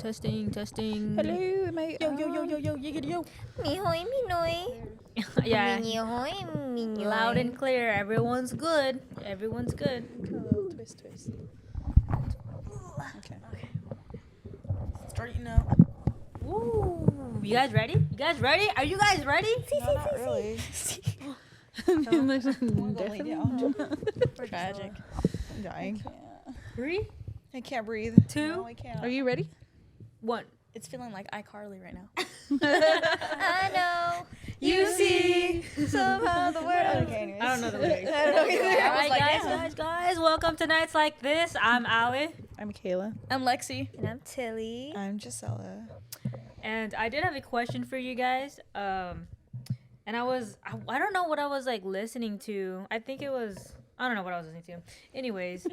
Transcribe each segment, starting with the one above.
Testing. Hello, am I Yo, yiggity yo. Mihoy, minoy. Yeah. Minihoy, minoy. Loud and clear. Everyone's good. Kind of a little twist. Okay. Starting now. Woo. You guys ready? Are you guys ready? No, not really. I'm gonna go lay down. Tragic. I'm dying. 3, I can't breathe. 2, No, I can't. Are you ready? 1. It's feeling like iCarly right now. I know. You see Somehow the world. Okay, anyways. I don't know the lyrics. I don't know either. All right, like, guys. Welcome to Nights Like This. I'm Ali. I'm Kayla. I'm Lexie. And I'm Tillie. I'm Jisela. And I did have a question for you guys. And I don't know what I was like listening to. I don't know what I was listening to. Anyways,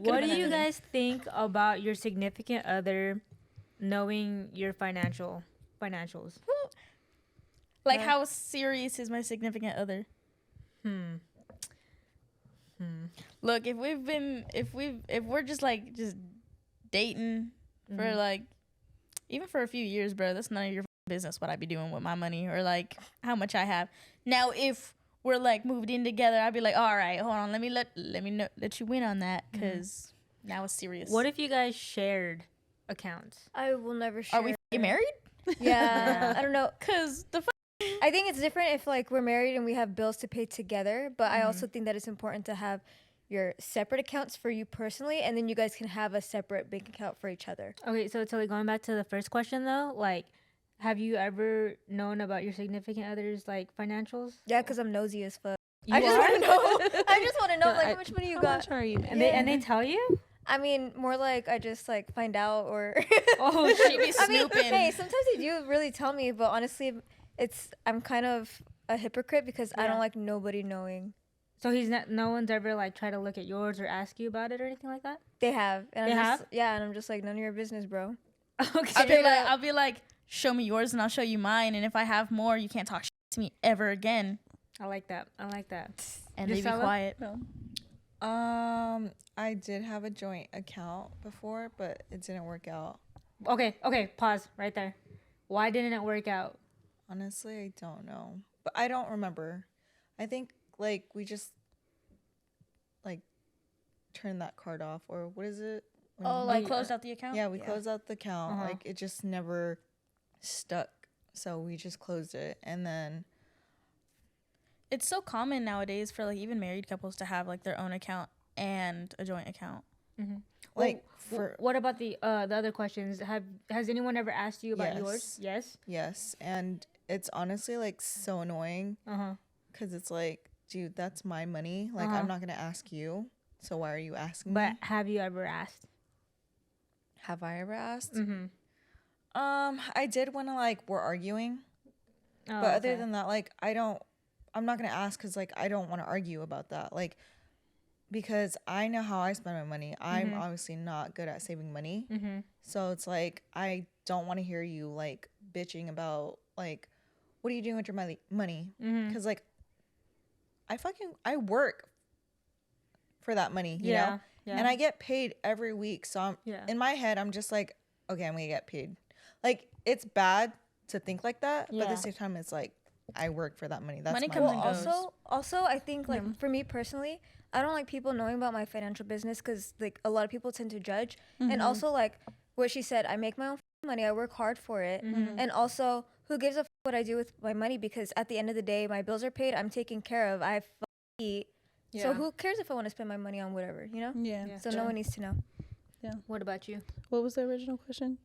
what do you guys think about your significant other knowing your financials? Like, how serious is my significant other? Look, if we're just dating for like, even for a few years, bro, that's none of your business what I be doing with my money or like how much I have. Now, if we're like moved in together, I'd be like, all right, hold on, let me let you in on that, because now it's serious. What if you guys shared accounts? I will never share. Are we married? Yeah. I don't know. Cause I think it's different if like we're married and we have bills to pay together, but I also think that it's important to have your separate accounts for you personally, and then you guys can have a separate bank account for each other. Okay, so Tilly, going back to the first question though, like, have you ever known about your significant other's like financials? Yeah, because I'm nosy as fuck. You I just are? want to know. I just want to know like how much money you How got. much are you? And they tell you? I mean, more like I just like find out or. Oh, she be I mean, snooping. hey, sometimes they do really tell me, but honestly, I'm kind of a hypocrite because I don't like nobody knowing. So no one's ever like tried to look at yours or ask you about it or anything like that? They have. And They I'm have? just, yeah, and I'm just like, none of your business, bro. Okay. I'll be like, show me yours and I'll show you mine, and if I have more, you can't talk shit to me ever again. I like that. And they be Jisela? quiet. I did have a joint account before, but it didn't work out. Okay, pause right there. Why didn't it work out? Honestly, I don't know. But I don't remember. I think like we just like turned that card off, or what is it? When Oh, you- like closed out the account? Yeah, we closed out the account. Uh-huh. Like it just never stuck. So we just closed it, and then It's so common nowadays for like even married couples to have like their own account and a joint account. like for What about the other questions? Has anyone ever asked you about yours? Yes. yes, and it's honestly like so annoying because it's like, dude, that's my money. Like I'm not gonna ask you. So why are you asking But me? have you ever asked? Have I ever asked? I did when like we're arguing, Oh, but other than that, like I'm not gonna ask because like I don't want to argue about that. Like because I know how I spend my money. I'm obviously not good at saving money, so it's like I don't want to hear you like bitching about like what are you doing with your money? Because like I work for that money, you know, and I get paid every week. So I'm in my head, I'm just like, okay, I'm gonna get paid. Like it's bad to think like that, but at the same time, it's like I work for that money. That's Money my comes money. and goes. Also, I think like for me personally, I don't like people knowing about my financial business because like a lot of people tend to judge. And also like what she said, I make my own money. I work hard for it. And also, who gives a what I do with my money? Because at the end of the day, my bills are paid. I'm taken care of. I eat. So who cares if I want to spend my money on whatever, you know? Yeah. So no one needs to know. Yeah. What about you? What was the original question?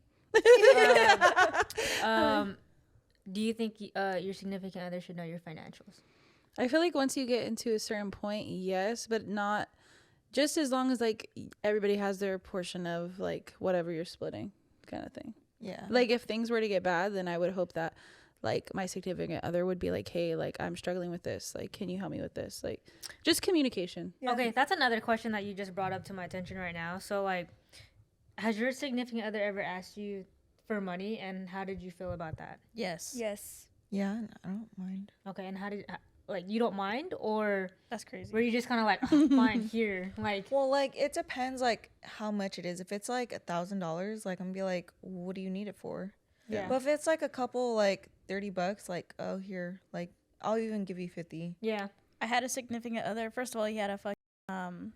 Do you think your significant other should know your financials? I feel like once you get into a certain point, yes, but not just as long as like everybody has their portion of like whatever you're splitting kind of thing. Yeah. Like if things were to get bad, then I would hope that like my significant other would be like, hey, like I'm struggling with this. Like, can you help me with this? Like just communication. Yeah. Okay, that's another question that you just brought up to my attention right now. So like, has your significant other ever asked you for money, and how did you feel about that? Yes. Yes. Yeah, I don't mind. Okay, and how did like you don't mind, or That's crazy. were you just kind of like, oh, fine, here, like? Well, like it depends like how much it is. If it's like $1,000, like I'm gonna be like, what do you need it for? Yeah. But if it's like a couple like $30, like, oh, here, like I'll even give you 50. Yeah. I had a significant other. First of all, he had a fucking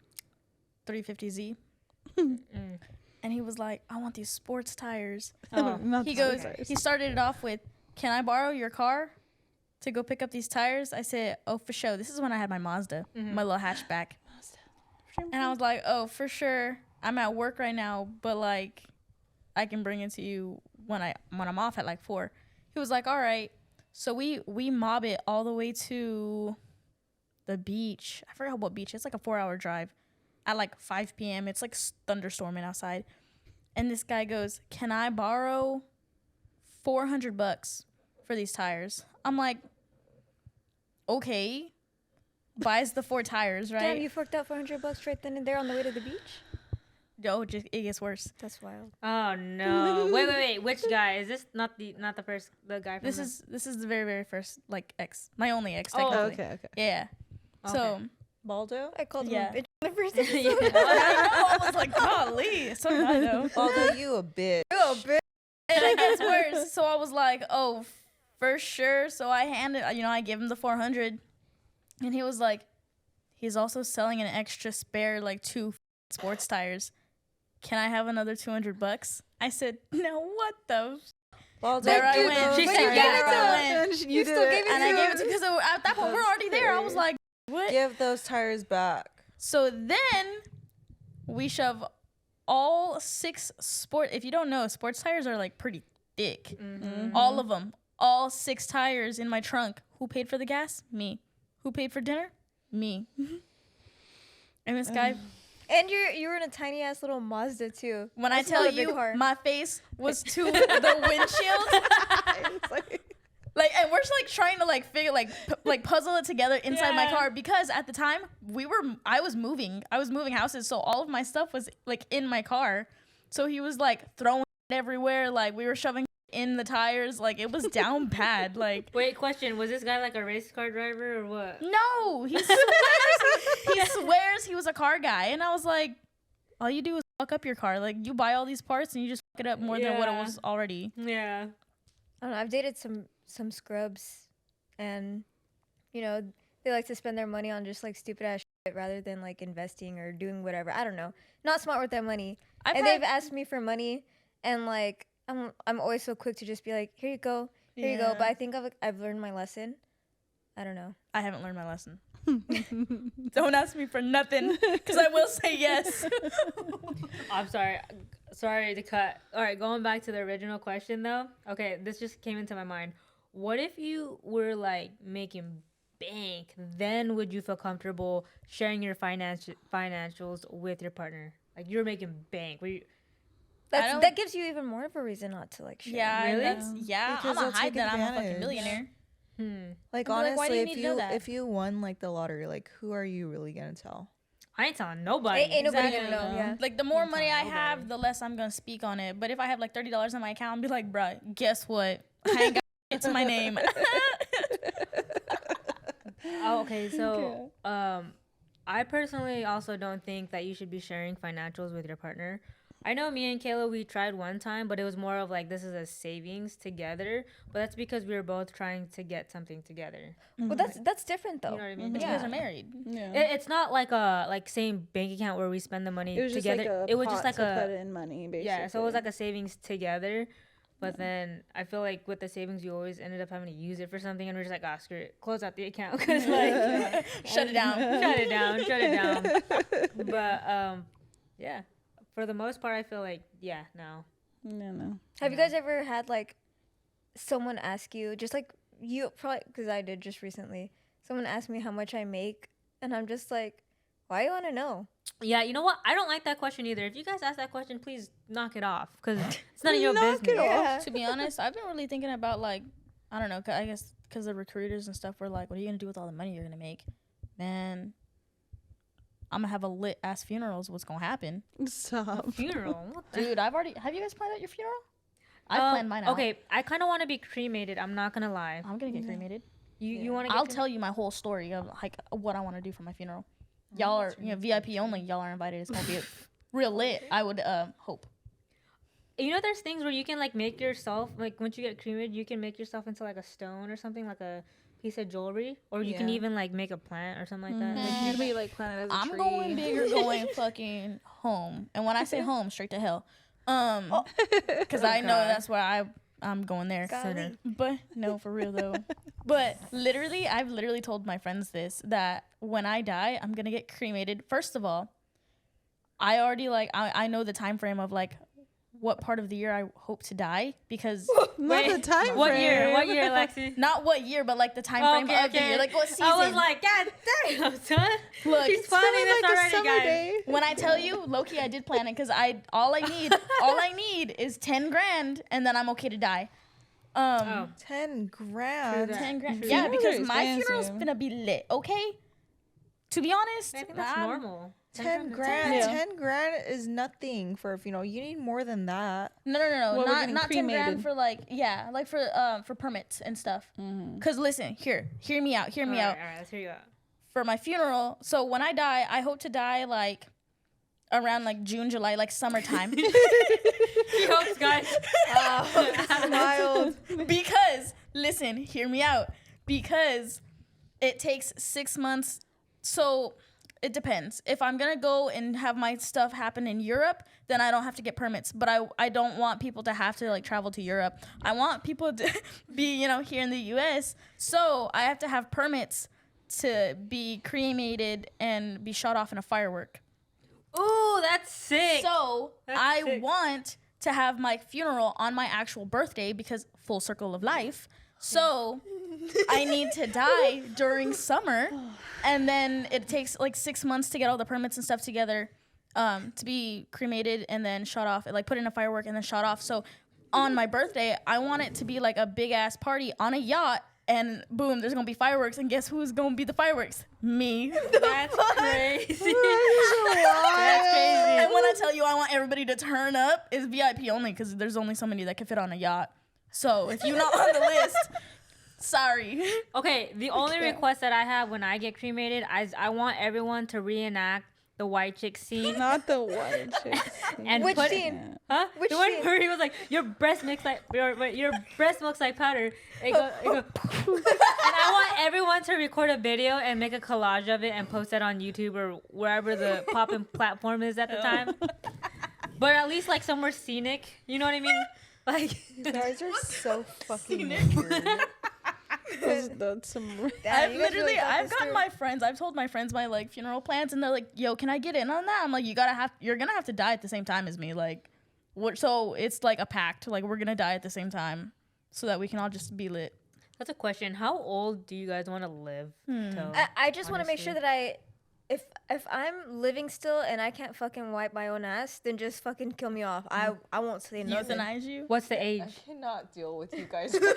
350Z, and he was like, "I want these sports tires." Oh. Not He the goes. tires. He started it off with, "Can I borrow your car to go pick up these tires?" I said, "Oh, for sure." This is when I had my Mazda, my little hatchback, and I was like, "Oh, for sure. I'm at work right now, but like, I can bring it to you when I'm off at like 4." He was like, "All right." So we mob it all the way to the beach. I forgot what beach. It's like a 4-hour drive at like 5 p.m. It's like thunderstorming outside. And this guy goes, "Can I borrow $400 for these tires?" I'm like, okay. Buys the 4 tires, right? Damn, you forked out $400 right then and there on the way to the beach. No, it gets worse. That's wild. Oh no! Wait! Which guy is this? Not the first, the guy from This is the very, very first like ex, my only ex. Oh, Technically. Okay. Yeah. So Baldo? I called Yeah. him a bitch in the first episode. I know, I was like, golly. So I know. Baldo, you a bitch. Oh, bitch. And it gets worse. So I was like, oh, for sure. So I I give him the 400, and he was like, he's also selling an extra spare like 2 sports tires. Can I have another $200? I said, no, what the? Baldo, There I give went. those She tires said, yeah, back. there I went. You still gave it And I to gave him. it to because at that point we're already there. I was like, what? Give those tires back. So then we shove all 6 if you don't know, sports tires are like pretty thick. All of them. All 6 tires in my trunk. Who paid for the gas? Me. Who paid for dinner? Me. And this guy, And you were in a tiny ass little Mazda too. when That's I tell not a big you, car. my face was to the windshield. It's like, Like, and we're just like trying to like figure like puzzle it together inside my Yeah. car, because at the time I was moving houses, so all of my stuff was like in my car. So he was like throwing it everywhere, like we were shoving in the tires, like it was down bad. Like, Wait, question: was this guy like a race car driver or what? no, he swears he was a car guy, and I was like, all you do is fuck up your car. Like, you buy all these parts and you just fuck it up more than what it Yeah. was already. Yeah. I don't know. I've dated some scrubs, and you know they like to spend their money on just like stupid ass shit rather than like investing or doing whatever. I don't know. Not smart with their money. And they've asked me for money, and like I'm always so quick to just be like, here you go, here you go. Yeah. But I think I've learned my lesson. I don't know. I haven't learned my lesson. Don't ask me for nothing, because I will say yes. I'm sorry. Sorry to cut. All right, going back to the original question though. Okay, this just came into my mind. What if you were like making bank? Then would you feel comfortable sharing your financials with your partner? Like you're making bank. That gives you even more of a reason not to like share. Yeah, Really? Yeah, Because I'm they'll gonna hide take that I'm a fucking advantage. millionaire. Like, I'll be like, why do honestly, you need to know that? if you won like the lottery, like who are you really gonna tell? I ain't telling nobody. Ain't nobody Exactly. gonna know. Yeah. Like, the more Can't money tell I nobody. have, the less I'm gonna speak on it. But if I have like $30 in my account, I'll be like, bruh, guess what? I ain't got it to my name. Oh, okay. So, I personally also don't think that you should be sharing financials with your partner. I know me and Kayla, we tried one time, but it was more of like this is a savings together. But that's because we were both trying to get something together. Well, that's different though. You know what I mean? But you guys are married. yeah. It's not like a same bank account where we spend the money It was just together. like a It was pot just like to a put in money, basically. yeah. So it was like a savings together. But then I feel like with the savings, you always ended up having to use it for something, and we're just like, ah, screw it, close out the account, because like Shut it down. shut it down. But yeah, for the most part, I feel like no. No. Have you guys ever had like someone ask you, just like you probably, because I did just recently, someone asked me how much I make, and I'm just like, why you want to know? Yeah, you know what? I don't like that question either. If you guys ask that question, please knock it off, because it's none of your Knock it business. off. Yeah. To be honest, I've been really thinking about, like, I don't know, I guess because the recruiters and stuff were like, what are you going to do with all the money you're going to make? Man, I'm going to have a lit ass funeral is what's going to happen. Stop. Funeral. What the Dude, have you guys planned out your funeral? I've planned mine out. Okay, I kind of want to be cremated. I'm not gonna lie. I'm going to get cremated. You want to? I'll tell you my whole story of like what I want to do for my funeral. Y'all are VIP only. Y'all are invited. It's gonna be real lit. I would hope. You know, there's things where you can like make yourself like once you get cremated, you can make yourself into like a stone or something, like a piece of jewelry, or you can even like make a plant or something like that. It could be like planted as a I'm tree. going bigger, going fucking home. And when I say home, straight to hell. Because I know that's where I'm going there. Golly. But no, for real though. But literally, I've literally told my friends this, that when I die, I'm gonna get cremated. First of all, I already like I know the time frame of like what part of the year I hope to die, because Not the time What frame. year? What year, Lexie? not what year, but like the time frame of the year, like what season. I was like, God damn, son. Look, She's planning this like a already, summer guys. day. when I tell you, low-key, I did plan it, because all I need is 10 grand, and then I'm okay to die. 10 grand. True that. 10 grand. True. Yeah, Funerals because are my expensive. funeral's gonna be lit, okay? To be honest, I think that's normal. 10 grand. 10 grand is nothing for a funeral. You need more than that. No, Well, we're not getting 10 grand cremated. for like for permits and stuff. Cause listen, hear me out. All right, let's hear you out. For my funeral, so when I die, I hope to die like around like June, July, like summertime. He hopes, guys. Wild. Because listen, hear me out. Because it takes 6 months. So it depends. If I'm gonna go and have my stuff happen in Europe, then I don't have to get permits. But I don't want people to have to like travel to Europe. I want people to be, here in the US. So I have to have permits to be cremated and be shot off in a firework. Ooh, that's sick. So That's I sick. want to have my funeral on my actual birthday, because full circle of life. So I need to die during summer, and then it takes like 6 months to get all the permits and stuff together, to be cremated and then shot off, like put in a firework and then shot off. So on my birthday, I want it to be like a big ass party on a yacht, and boom, there's gonna be fireworks, and guess who's gonna be the fireworks? Me. That's crazy. That's crazy. And when I tell you I want everybody to turn up, it's VIP only, because there's only so many that can fit on a yacht. So if you're not on the list, sorry. Okay, the only request that I have when I get cremated, I want everyone to reenact the white chick scene. Not the white chicks. And Which put, scene? Huh? Which the one scene? where he was like, your breast looks like your breast looks like powder. It go, and I want everyone to record a video and make a collage of it and post it on YouTube or wherever the poppin' platform is at the time. But at least like somewhere scenic. You know what I mean? Like You guys are so fucking weird. That's some. I've gotten my friends. I've told my friends my like funeral plans, and they're like, "Yo, can I get in on that?" I'm like, "You're gonna have to die at the same time as me." Like, so it's like a pact. Like, we're gonna die at the same time, so that we can all just be lit. that's a question. How old do you guys want to live? Till? I just want to make honestly. sure that if I'm living still and I can't fucking wipe my own ass, then just fucking kill me off. I won't say nothing. Euthanize you. What's the age? I cannot deal with you guys. Because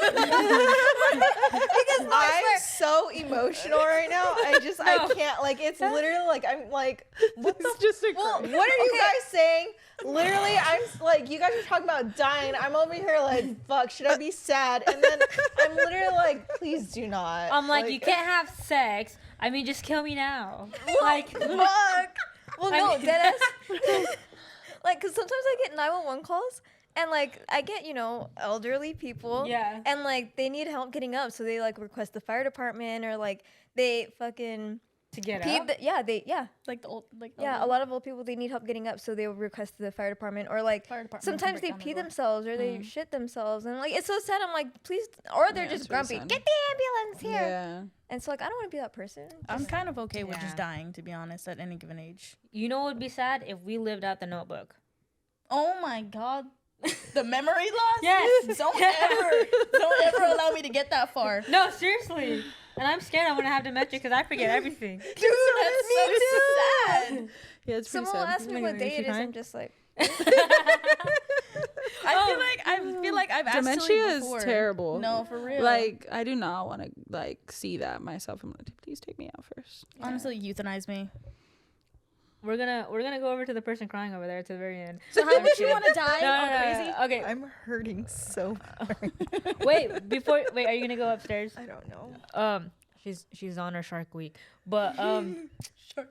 I'm so emotional right now. I can't. Like, it's literally like I'm like, what the? It's just a Well, cry. what are you guys saying? Literally, I'm like, you guys are talking about dying. I'm over here like, fuck, should I be sad? And then I'm literally like, please do not. I'm like, you can't have sex. I mean, just kill me now. Like, Fuck. Well, I no, mean- deadass. Like, cause sometimes I get 911 calls, and like I get elderly people, Yeah. and like they need help getting up, so they like request the fire department, or like they fucking to get pee. up. Like the old, like A lot of old people, they need help getting up, so they will request the fire department, or like Fire department sometimes can they break down pee the door. themselves, or they shit themselves, and like it's so sad. I'm like, please, or they're Yeah, just it's really grumpy. sad. Get the ambulance here, Yeah. and so like I don't want to be that person. I'm kind of okay with Yeah. just dying, to be honest, at any given age. You know what would be sad if we lived out the Notebook. Oh my god, the memory loss. Yes. Don't ever allow me to get that far. No, seriously. And I'm scared I'm gonna have demencia because I forget everything. Dude, that's so sad. Yeah, it's pretty Someone will sad. ask me what day it is. I'm just like, I feel like I've asked Dementia Tillie is before. terrible. No, for real. Like, I do not want to like see that myself. I'm like, please take me out first. honestly, euthanize me. we're gonna go over to the person crying over there to the very end. So how would you want to die? No, All no, no, crazy? no. Okay, I'm hurting so hard. wait. Are you gonna go upstairs? I don't know. She's on her Shark Week, but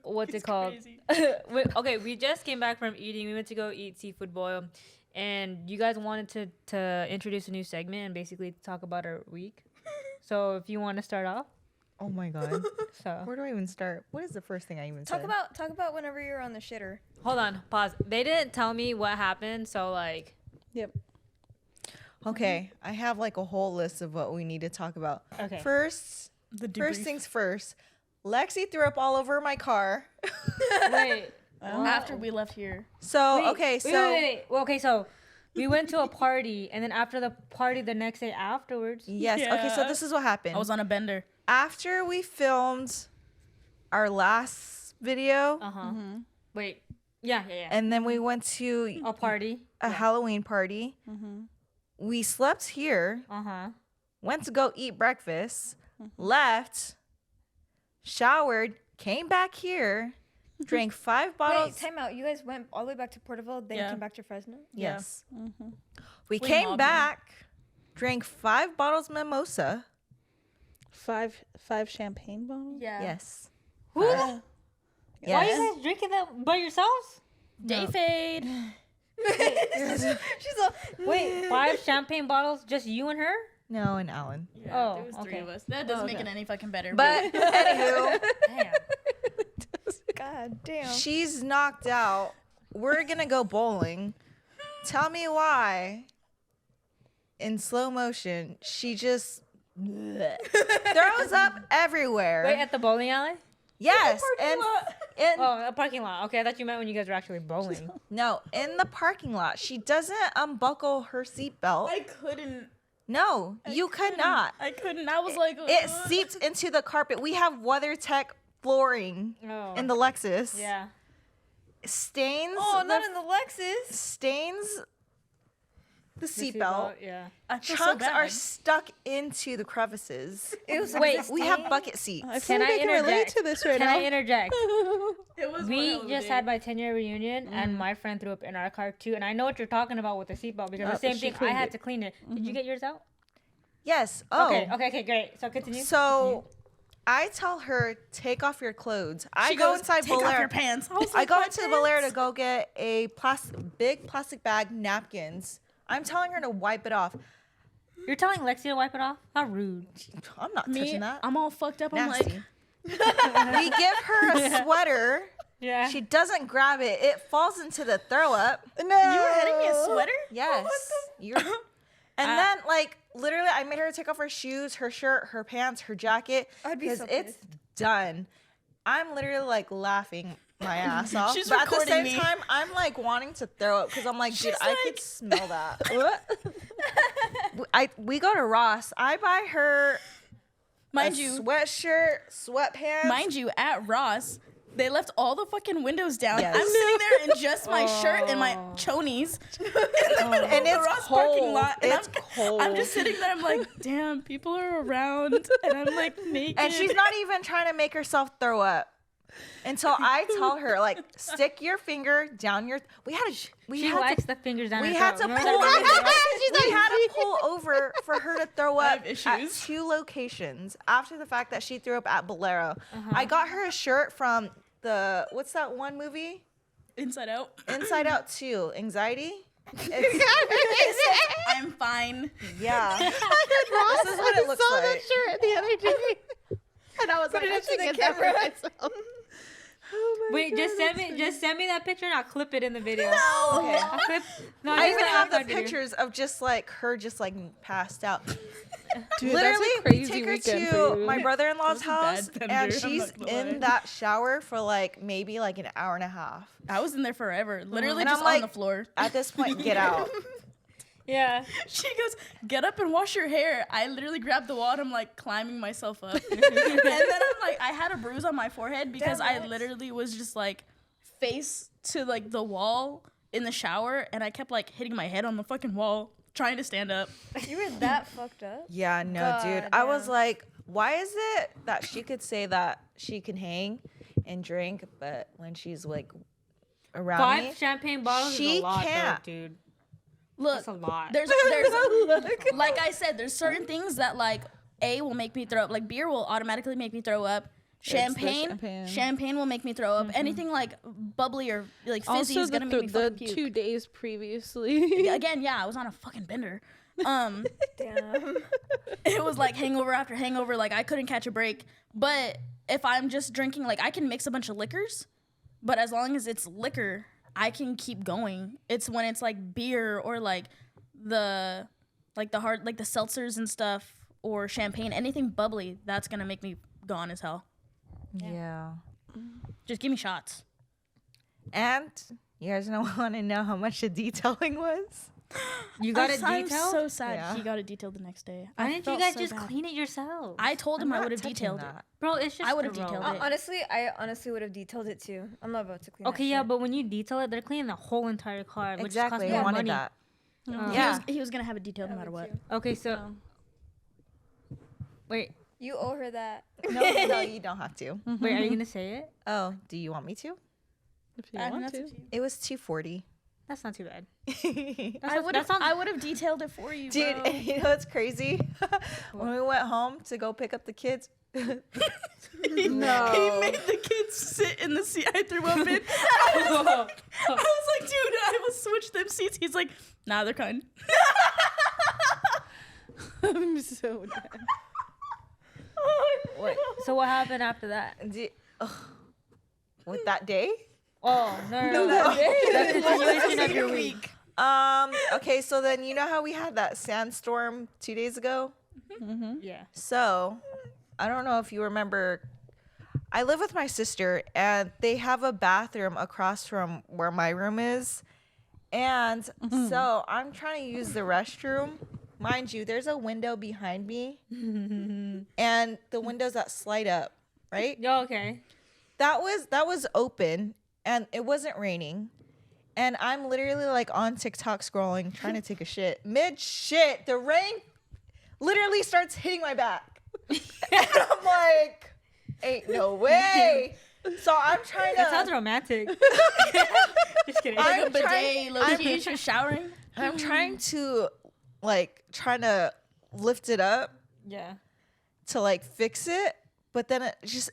what's it called? Crazy. Okay, we just came back from eating. We went to go eat seafood boil, and you guys wanted to introduce a new segment and basically talk about our week. So if you want to start off, Oh my god. so Where do I even start? What is the first thing I even Talk said? about whenever you're on the shitter. hold on, pause. They didn't tell me what happened, so like, Yep. Okay, I have like a whole list of what we need to talk about. okay. First things first. Lexie threw up all over my car. Wait. After we left here. So Wait, okay, wait, so wait. Well, okay, so we went to a party, and then after the party, the next day afterwards. yes, okay, so Yeah. this is what happened. I was on a bender. After we filmed our last video, Wait. Yeah. and then we went to A party. a Halloween party. We slept here, went to go eat breakfast, left, showered, came back here, drank 5 bottles. Wait, time out. You guys went all the way back to Porterville, then you Yeah. came back to Fresno? Yes. We We came mobbed back, drank 5 bottles mimosa. Five champagne bottles. Yeah. Yes. Who? Yeah. Why are Yes. you guys drinking that by yourselves? Day fade. She's all, Wait, 5 champagne bottles, just you and her? No, and Alan. Yeah, Oh, there was 3 okay. of us. That doesn't make okay. it any fucking better. But anywho, Damn. God damn. she's knocked out. We're gonna go bowling. Tell me why. In slow motion, she just throws up everywhere. Wait, at the bowling alley? Yes, and Oh, a parking lot. Okay, I thought you meant when you guys were actually bowling. no, in the parking lot, she doesn't unbuckle her seatbelt. I couldn't. No, you could not. I couldn't. I was like, It seeped into the carpet. We have WeatherTech flooring Oh. in the Lexus. Yeah. Stains. Oh, the not in the Lexus. stains the The seatbelt. Yeah. I feel so Chunks are bad. stuck into the crevices. It was Wait, We have bucket seats. I feel Can like I I can relate interject? to this right Can now. I interject? It was We one hell just of a had day. my 10-year reunion, and my friend threw up in our car too. And I know what you're talking about with the seatbelt because the same she thing. I cleaned had it. to clean it. Did you get yours out? Yes. Oh. Okay, great. So continue. So I tell her, take off your clothes. I She go goes, inside take off Bolero. your pants. I, was I like, go "My into Bolero to pants?" go get a big plastic bag, napkins. I'm telling her to wipe it off. You're telling Lexie to wipe it off? How rude. I'm not Me, touching that. I'm all fucked up. I'm Nasty. like, We give her a sweater. Yeah. She doesn't grab it. It falls into the throw up. you were handing me a sweater? Yes. You're, and then, like, literally, I made her take off her shoes, her shirt, her pants, her jacket. I'd be 'cause so it's done. I'm literally, like, laughing my ass off. She's but at the recording same me. time, I'm, like, wanting to throw up because I'm like, dude, I could smell that. We go to Ross. I buy her Mind a you, sweatshirt, sweatpants. mind you, at Ross, they left all the fucking windows down. Yes. I'm sitting there in just my shirt and my chonies. and it's Ross cold. parking lot, and It's cold. I'm just sitting there. I'm like, damn, people are around, and I'm like naked. And she's not even trying to make herself throw up until I tell her, like, stick your finger down your. We She had likes to. the fingers down We her had throat. to Remember pull. that We had to pull over for her to throw up have at issues. 2 locations after the fact that she threw up at Bolero. I got her a shirt from the what's that one movie? Inside Out. Inside Out 2. Anxiety. It's, I'm fine. yeah. This is what it looks like. shirt the other day, and I was like, I should get that for myself. Wait, just send me that picture and I'll clip it in the video. Okay. I'll clip. No, I just even the have the outside video. pictures of just like her just like passed out. Dude, Literally, that's a we crazy take her weekend to for you. my brother-in-law's That was a house, bad and bender, I'm she's not gonna lie. in that shower for like maybe like an hour and a half. I was in there forever, literally And just I'm on like- the floor. At this point, get out. Yeah. She goes, get up and wash your hair. I literally grabbed the wall and I'm like climbing myself up. And then I'm like, I had a bruise on my forehead because I literally was just like face to like the wall in the shower and I kept like hitting my head on the fucking wall trying to stand up. You were that fucked up? Yeah, no, God dude. I was damn. like, why is it that she could say that she can hang, and drink, but when she's like around 5 me, champagne bottles is she a lot, can't. though, dude. Look, That's a lot. there's like I said, there's certain things that like will make me throw up. Like beer will automatically make me throw up. Champagne will make me throw up. Anything like bubbly or like fizzy is gonna make me fucking puke. 2 days previously. Again, yeah, I was on a fucking bender. Damn. It was like hangover after hangover. Like I couldn't catch a break. But if I'm just drinking, like I can mix a bunch of liquors, but as long as it's liquor, I can keep going. It's when it's like beer or like the hard, like the seltzers and stuff, or champagne, anything bubbly, that's gonna make me gone as hell. Yeah. Just give me shots. And you guys want to know how much the detailing was? You got it I'm detailed? so sad Yeah. he got it detailed the next day. Why I didn't you felt guys so just bad. clean it yourself? I told him I'm I not would have touching detailed it. that. Bro, it's just I would've the roll. detailed it. Honestly, I honestly would have detailed it too. I'm not about to clean. Okay, that yeah, shit. but when you detail it, they're cleaning the whole entire car, which Exactly. costs I more wanted money. that. Yeah. He was gonna have it detailed no matter what. Okay, so wait, You owe her that. No, you don't have to. wait, are you gonna say it? Oh, do you want me to? If you want to. It was $240. That's not too bad. I would have detailed it for you, Dude, bro. you know what's crazy? When we went home to go pick up the kids, He made the kids sit in the seat I threw up in. I was like, dude, I will switch them seats. He's like, nah, they're kind. I'm so dead. Wait, so what happened after that? with that day. Oh, no. The continuation of your week. Okay, so then you know how we had that sandstorm 2 days ago? Yeah. So, I don't know if you remember, I live with my sister and they have a bathroom across from where my room is. And so I'm trying to use the restroom. Mind you, there's a window behind me and the windows that slide up, right? Oh, okay. That was open and it wasn't raining. And I'm literally like on TikTok scrolling, trying to take a shit. Mid shit, the rain literally starts hitting my back. And I'm like, ain't no way. So I'm trying to. That sounds romantic. Just kidding. I'm He's just showering. I'm trying to lift it up Yeah. to like fix it, but then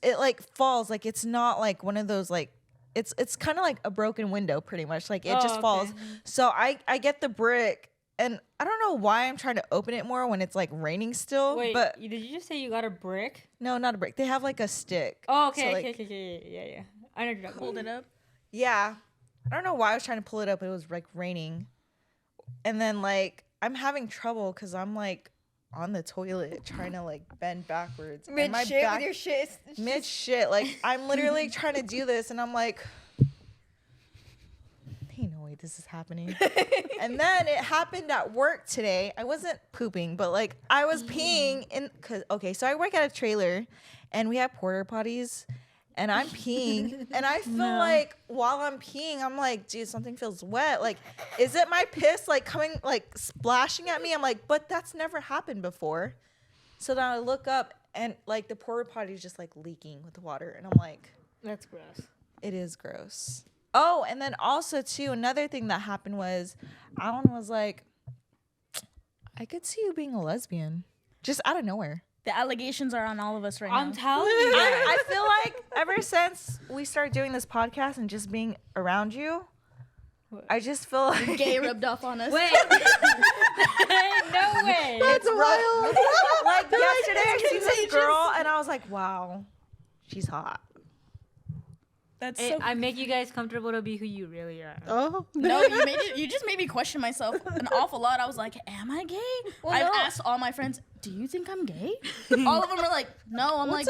it like falls. Like it's not like one of those like it's kind of like a broken window pretty much. Like it just falls. So I get the brick and I don't know why I'm trying to open it more when it's like raining still. Wait, but did you just say you got a brick? no, not a brick. They have like a stick. Oh, okay, So, like, okay. Yeah. I know you're talking Hold about. it up. Yeah. I don't know why I was trying to pull it up, but it was like raining. And then like I'm having trouble because I'm like on the toilet trying to like bend backwards. And Mid my shit back- with your shit. mid shit. Like I'm literally trying to do this and I'm like, ain't no way this is happening. And then it happened at work today. I wasn't pooping, but like I was peeing so I work at a trailer and we have porta potties and I'm peeing and I feel like while I'm peeing, I'm like, dude, something feels wet. Like, is it my piss like coming, like splashing at me? I'm like, but that's never happened before. So then I look up and like the porta potty is just like leaking with water. And I'm like, That's gross. it is gross. Oh, and then also too, another thing that happened was Alan was like, I could see you being a lesbian. Just out of nowhere. The allegations are on all of us right I'm now. telling you. I feel like ever since we started doing this podcast and just being around you, I just feel like Gay rubbed off on us. Wait. No way. it's wild. Like yesterday, I seen this girl and I was like, wow, she's hot. That's I make you guys comfortable to be who you really are. Oh No, you just made me question myself an awful lot. I was like, am I gay? Well, I've no. asked all my friends, do you think I'm gay? All of them are like, no. I'm like,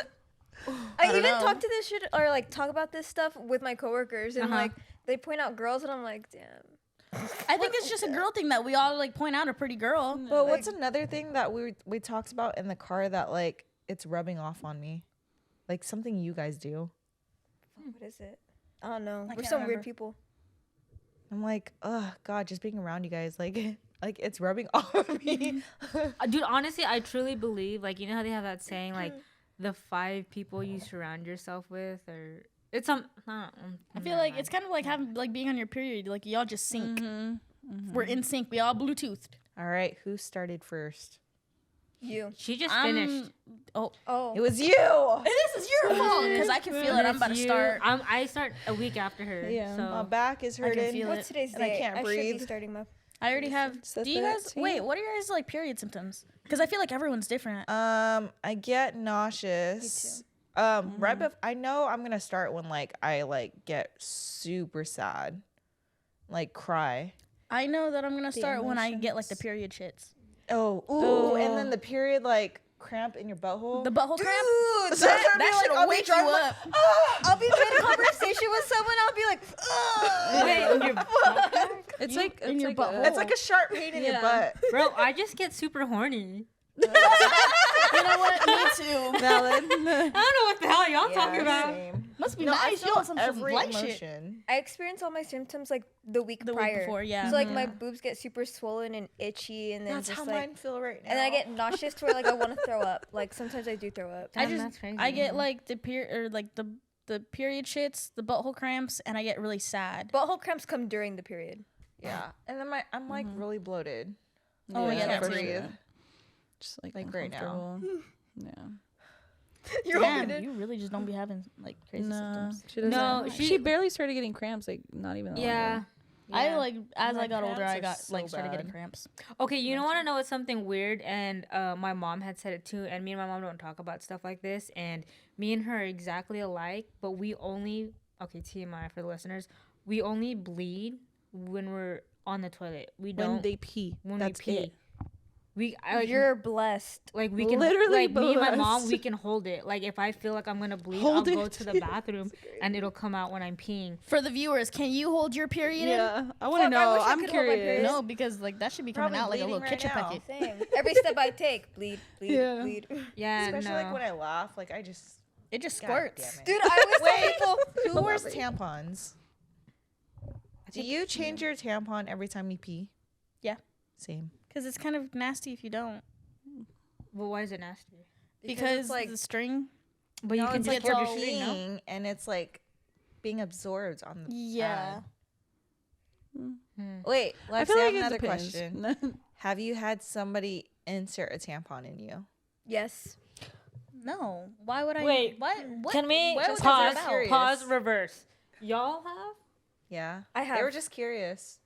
I don't even know. talk to this shit or like talk about this stuff with my coworkers and like they point out girls and I'm like, damn. I think it's just a girl thing that we all like point out a pretty girl. But what's another thing that we talked about in the car that like it's rubbing off on me? Like something you guys do. What is it? I don't know. We're can't some remember. weird people. I'm like, oh God, just being around you guys, like it's rubbing off of me. Dude, honestly, I truly believe, like, you know how they have that saying, like, the 5 people you surround yourself with are It's some. I feel like it's kind of like having like being on your period. Like y'all just sync. We're in sync. We all Bluetoothed. All right, who started first? You. She just finished. Oh. It was you. This is your fault because I can feel it. I'm about to start. I start a week after her. Yeah, So. my back is hurting. feel What's today's and I date? can't should breathe. be starting my. I already have. Is Do you that guys 13? wait? What are your guys like period symptoms? Because I feel like everyone's different. I get nauseous. Right before, I know I'm gonna start when like I like get super sad, like cry. I know that I'm gonna start when I get like the period shits. Ooh, and then the period like cramp in your butthole. The butthole cramp. Dude, That should wake you up. I'll be mid conversation with someone. I'll be like, Wait, your It's like in your like butthole. It's like a sharp pain in your butt. bro, I just get super horny. You know what? Me too. Valid. I don't know what the hell y'all talking about. Same. Must be No, I nice. You feel want some every light shit. emotion. I experience all my symptoms like the week The week prior. before, yeah. So like my boobs get super swollen and itchy, and then That's just how like, mine feel right now. and then I get nauseous to where like I want to throw up. Like sometimes I do throw up. Damn, that's crazy. I get like the the period shits, the butthole cramps, and I get really sad. Butthole cramps come during the period. yeah, and then I'm like really bloated. Oh, I yeah, can't that's breathe. just like right now. uncomfortable. Yeah. You're Damn, open. you really just don't be having like crazy No, symptoms. she doesn't. No, she she- barely started getting cramps. Like not even. that long Yeah. ago. I like as My I got older, cramps I are got so like started getting bad. cramps. Okay, you want to know what's something weird? And my mom had said it too. And me and my mom don't talk about stuff like this. And me and her are exactly alike. But we only TMI for the listeners. We only bleed when we're on the toilet. We don't When they pee. when That's we pee. it. You're blessed. Like we can Literally like me and my mom blessed. we can hold it. Like if I feel like I'm gonna bleed, Hold I'll go it. to the bathroom and it'll come out when I'm peeing. For the viewers, can you hold your period in? Yeah, I want to Fuck, I know. wish I I'm could hold my curious. period. No, because like that should be coming Probably out like a little bleeding right ketchup now. packet. Same. Every step I take, bleed, Yeah. bleed. Yeah, Especially no. like when I laugh, like I just. It just God squirts. damn it. Dude, I always tell people. Who wears tampons? Do you change your tampon every time you pee? Yeah. Same. Because it's kind of nasty if you don't. Well, why is it nasty? Because it's like the string. But you no, can it's just like you're all- peeing and it's like being absorbed on the Yeah. pad. Wait, I let's feel have like it another depends. question. Have you had somebody insert a tampon in you? Yes. No. Why would I? Wait, What? Can we What was pause? that about? Pause. Reverse. Y'all have? Yeah. I They have. were just curious.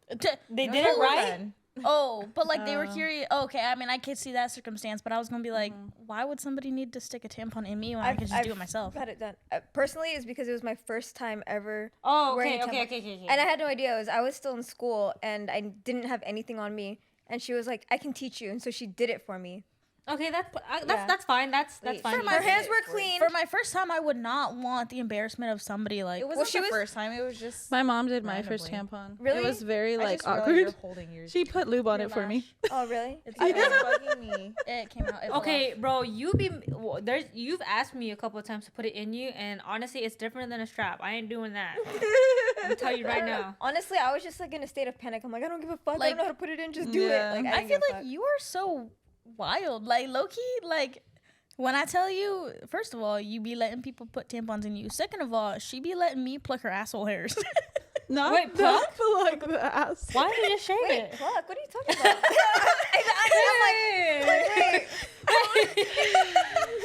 They No, did it no, right. then. Oh, but like they were curious. Okay, I mean I could see that circumstance, but I was gonna be like, why would somebody need to stick a tampon in me when I could just do it myself? Had it done. Personally, it's because it was my first time ever. Oh, wearing okay, a okay, tampon. okay. And I had no idea. I was still in school and I didn't have anything on me. And she was like, I can teach you. And so she did it for me. Okay, that's Yeah. that's fine. That's Wait, fine. for Her hands were clean. For my first time, I would not want the embarrassment of somebody like. It wasn't she the was- first time. It was just. My mom did my first Randomly. tampon. Really? It was very I like just realized awkward. you're holding yours. She put lube on it for me. Oh, really? It's bugging me. It came out. It fell Okay, bro, you've asked me a couple of times to put it in you, and honestly, it's different than a strap. I ain't doing that. I'll tell you right now. Honestly, I was just like in a state of panic. I'm like, I don't give a fuck. I Like- don't know how to put it in. Just do Yeah. it. Like, I didn't feel give a like fuck. you are so wild. Like low key, like when I tell you, first of all, you be letting people put tampons in you. Second of all, she be letting me pluck her asshole hairs. Not Wait, not like the ass. Why did you just shave Wait, it? fuck. What are you talking about?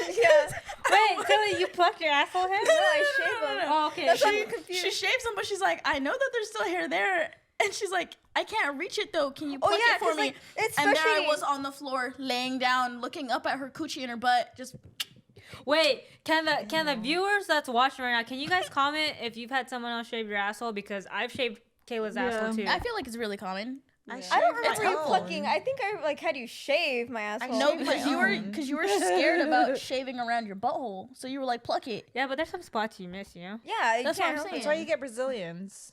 Yeah. Wait, Tillie, you plucked your asshole hair? No, I shave them. Oh, okay. That's why I'm confused. She shaves them, but she's like, I know that there's still hair there. And she's like, I can't reach it though. Can you Oh, pluck yeah, it for 'cause, me? like, it's and there I frustrating. was on the floor, laying down, looking up at her coochie and her butt. Just Wait, can the viewers that's watching right now, can you guys comment if you've had someone else shave your asshole? Because I've shaved Kayla's asshole too. I feel like it's really common. I don't shaved remember my you own. plucking. I think I like had you shave my asshole. No, shaved my because you were scared about shaving around your butthole, so you were like, pluck it. Yeah, but there's some spots you miss, you know? Yeah, you That's what can't I'm help saying. That's why you get Brazilians.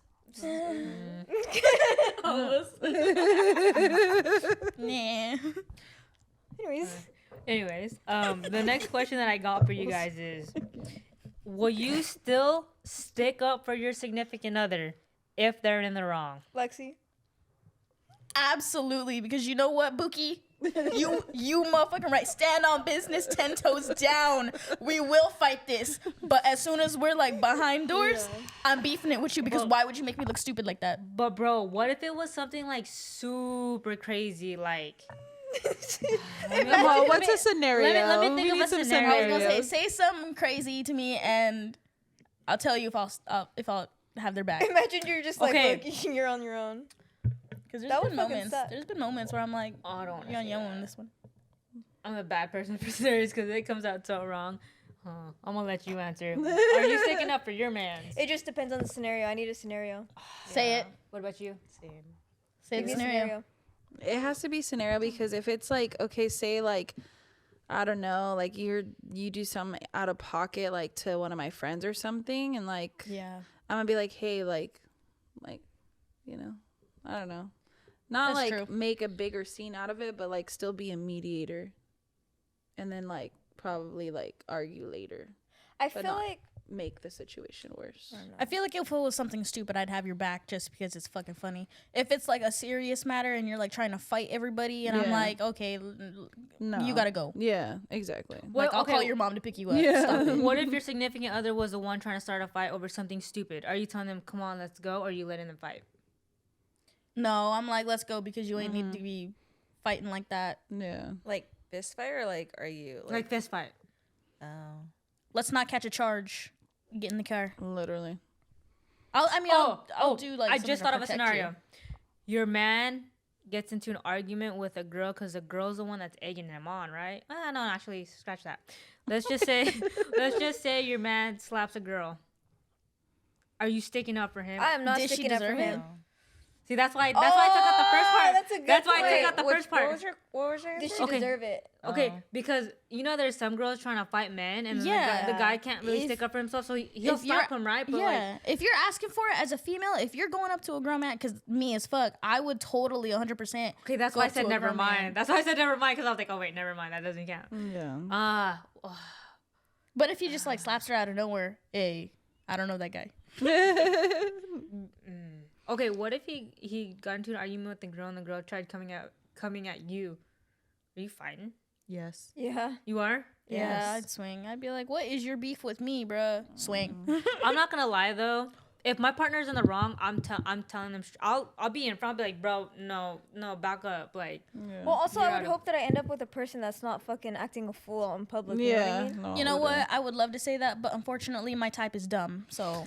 Nah. Anyways, The next question that I got for you guys is, will you still stick up for your significant other if they're in the wrong? Lexie. Absolutely, because you know what, Buki? You motherfucking right. Stand on business, 10 toes down. We will fight this. But as soon as we're like behind doors, I'm beefing it with you because why would you make me look stupid like that? But bro, what if it was something like super crazy, like? Well, what's a scenario? Let me think We of need a some scenario. I was gonna scenarios. say something crazy to me, and I'll tell you if I'll have their back. Imagine you're just like, Okay. look, you're on your own. Because That would fucking suck. There's been moments where I'm like, Oh, I don't. you're on your own this one. I'm a bad person for scenarios because it comes out so wrong. I'm gonna let you answer. Are you sticking up for your man? It just depends on the scenario. I need a scenario. Say it. What about you? Same. Say Give the me a scenario. It has to be scenario because if it's like, okay, say like, I don't know, like you do something out of pocket, like to one of my friends or something, and like, Yeah. I'm gonna be like, hey, like, you know, I don't know, not That's like true. make a bigger scene out of it, but like still be a mediator, and then like probably like argue later, I but feel not like make the situation worse. I feel like if it was something stupid, I'd have your back just because it's fucking funny. If it's like a serious matter and you're like trying to fight everybody, and I'm Yeah. like, okay, No, you gotta go. Yeah, exactly. Like, I'll okay. call your mom to pick you up. Yeah. Stop it. What if your significant other was the one trying to start a fight over something stupid? Are you telling them, "Come on, let's go," or are you letting them fight? No, I'm like, let's go because you ain't need to be fighting like that. Yeah. Like fist fight or like are you Like fist fight. oh. Let's not catch a charge. Get in the car. Literally. I'll do like. I something just to thought of a protect scenario. you. Your man gets into an argument with a girl because the girl's the one that's egging him on, right? No, actually, scratch that. Let's just say your man slaps a girl. Are you sticking up for him? I am not Did she sticking up for deserve it? him. See, that's why I took out the first part. That's a good That's why I point. took out the first part. What was your Did answer? she Okay. deserve it? Okay, Oh. because you know there's some girls trying to fight men, and Yeah. the guy can't really If- stick up for himself, so he'll if you're- slap him, right? But Yeah, if you're asking for it as a female, if you're going up to a grown man, because me as fuck, I would totally 100%. okay, that's go why I up to said a never grown mind. man. That's why I said never mind, because I was like, oh wait, never mind, that doesn't count. Yeah. But if he just like slaps her out of nowhere, hey, I don't know that guy. Okay, what if he got into an argument with the girl and the girl tried coming at you? Are you fighting? Yes. Yeah. You are? Yeah, Yes. I'd swing. I'd be like, what is your beef with me, bruh? Swing. I'm not gonna lie though. If my partner's in the wrong, I'm telling them. I'll be in front, be like, bro, no, back up, like. Well, also, You're I out would of- hope that I end up with a person that's not fucking acting a fool in public. You know what I Yeah. mean? No, You know literally. what? I would love to say that, but unfortunately, my type is dumb. So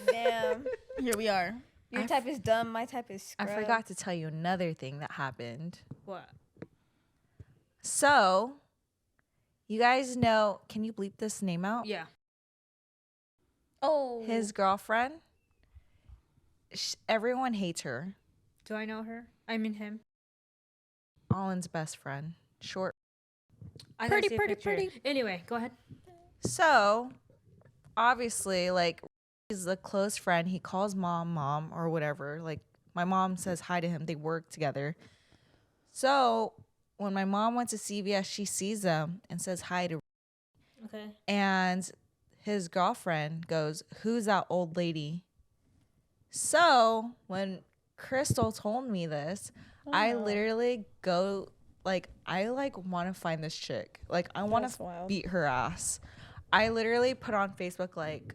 Damn. here we are. Your type is dumb. My type is I scrub. forgot to tell you another thing that happened. What? So, you guys know, can you bleep this name out? Yeah. Oh. His girlfriend, everyone hates her. Do I know her? I mean him. Allen's best friend. Short. I gotta Pretty, see a pretty, picture. pretty. Anyway, go ahead. So, obviously, like, he's a close friend. He calls mom, or whatever. Like, my mom says hi to him. They work together. So, when my mom went to CVS, she sees him and says hi to, Okay. and his girlfriend goes, "Who's that old lady?" So, when Crystal told me this, I literally go, like, I, like, want to find this chick. Like, I want That's to wild. beat her ass. I literally put on Facebook, like,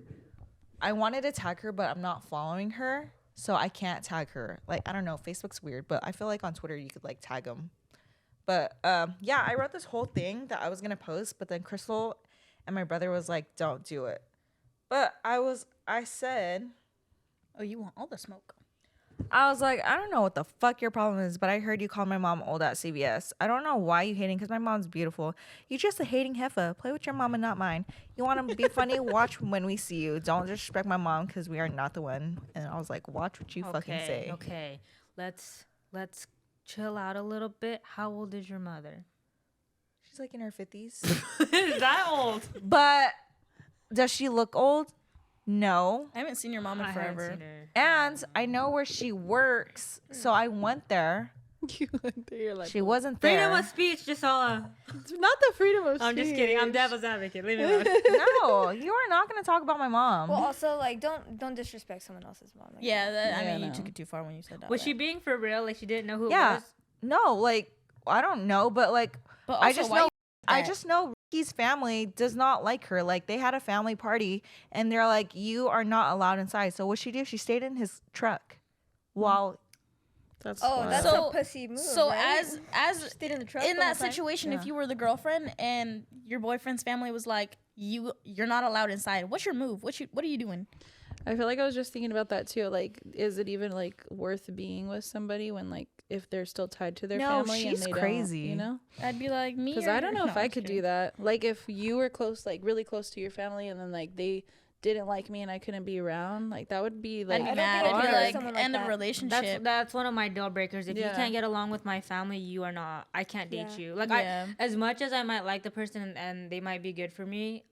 I wanted to tag her, but I'm not following her, so I can't tag her. Like, I don't know, Facebook's weird, but I feel like on Twitter you could, like, tag them. But, yeah, I wrote this whole thing that I was going to post, but then Crystal and my brother was like, don't do it. But I said, Oh, you want all the smoke? I was like, I don't know what the fuck your problem is, but I heard you call my mom old at CVS. I don't know why you hating, because my mom's beautiful. You just a hating heifer. Play with your mom and not mine. You want to be funny? Watch when we see you. Don't disrespect my mom because we are not the one. And I was like, watch what you fucking say. Okay. Let's chill out a little bit. How old is your mother? She's like in her 50s. Is that old? But does she look old? No. I haven't seen your mom in I haven't forever. seen her. And I know where she works. So I went there. You went there, you're like, She wasn't Freedom there. of speech, Jisela. it's not the freedom of I'm just kidding. I'm devil's advocate. Leave me alone. No, you are not going to talk about my mom. Well, also, like, don't disrespect someone else's mom. Like, Yeah, I Yeah, mean, you no. took it too far when you said that. Was she being for real? Like she didn't know who it Yeah. was? No, like, I don't know, but like, But I also, just why know, you I that? just know Ricky's family does not like her. Like, they had a family party, and they're like, you are not allowed inside. So what she do? She stayed in his truck while. That's Oh, wild. that's So- a pussy move. So right? as stayed in the truck in the whole that time? situation, Yeah. if you were the girlfriend and your boyfriend's family was like, you're not allowed inside, what's your move? What are you doing? I feel like I was just thinking about that too. Like, is it even like worth being with somebody when like if they're still tied to their No, family she's and they crazy. don't, you know? I'd be like me. Because I don't know if I could do that. Like, if you were close, like really close to your family, and then like they didn't like me and I couldn't be around, like that would be like I'd be don't mad. think I I'd could be with like, someone like end of that. relationship. That's one of my deal breakers. If you Yeah. can't get along with my family, you are not. I can't date Yeah. you. Like Yeah. as much as I might like the person and they might be good for me,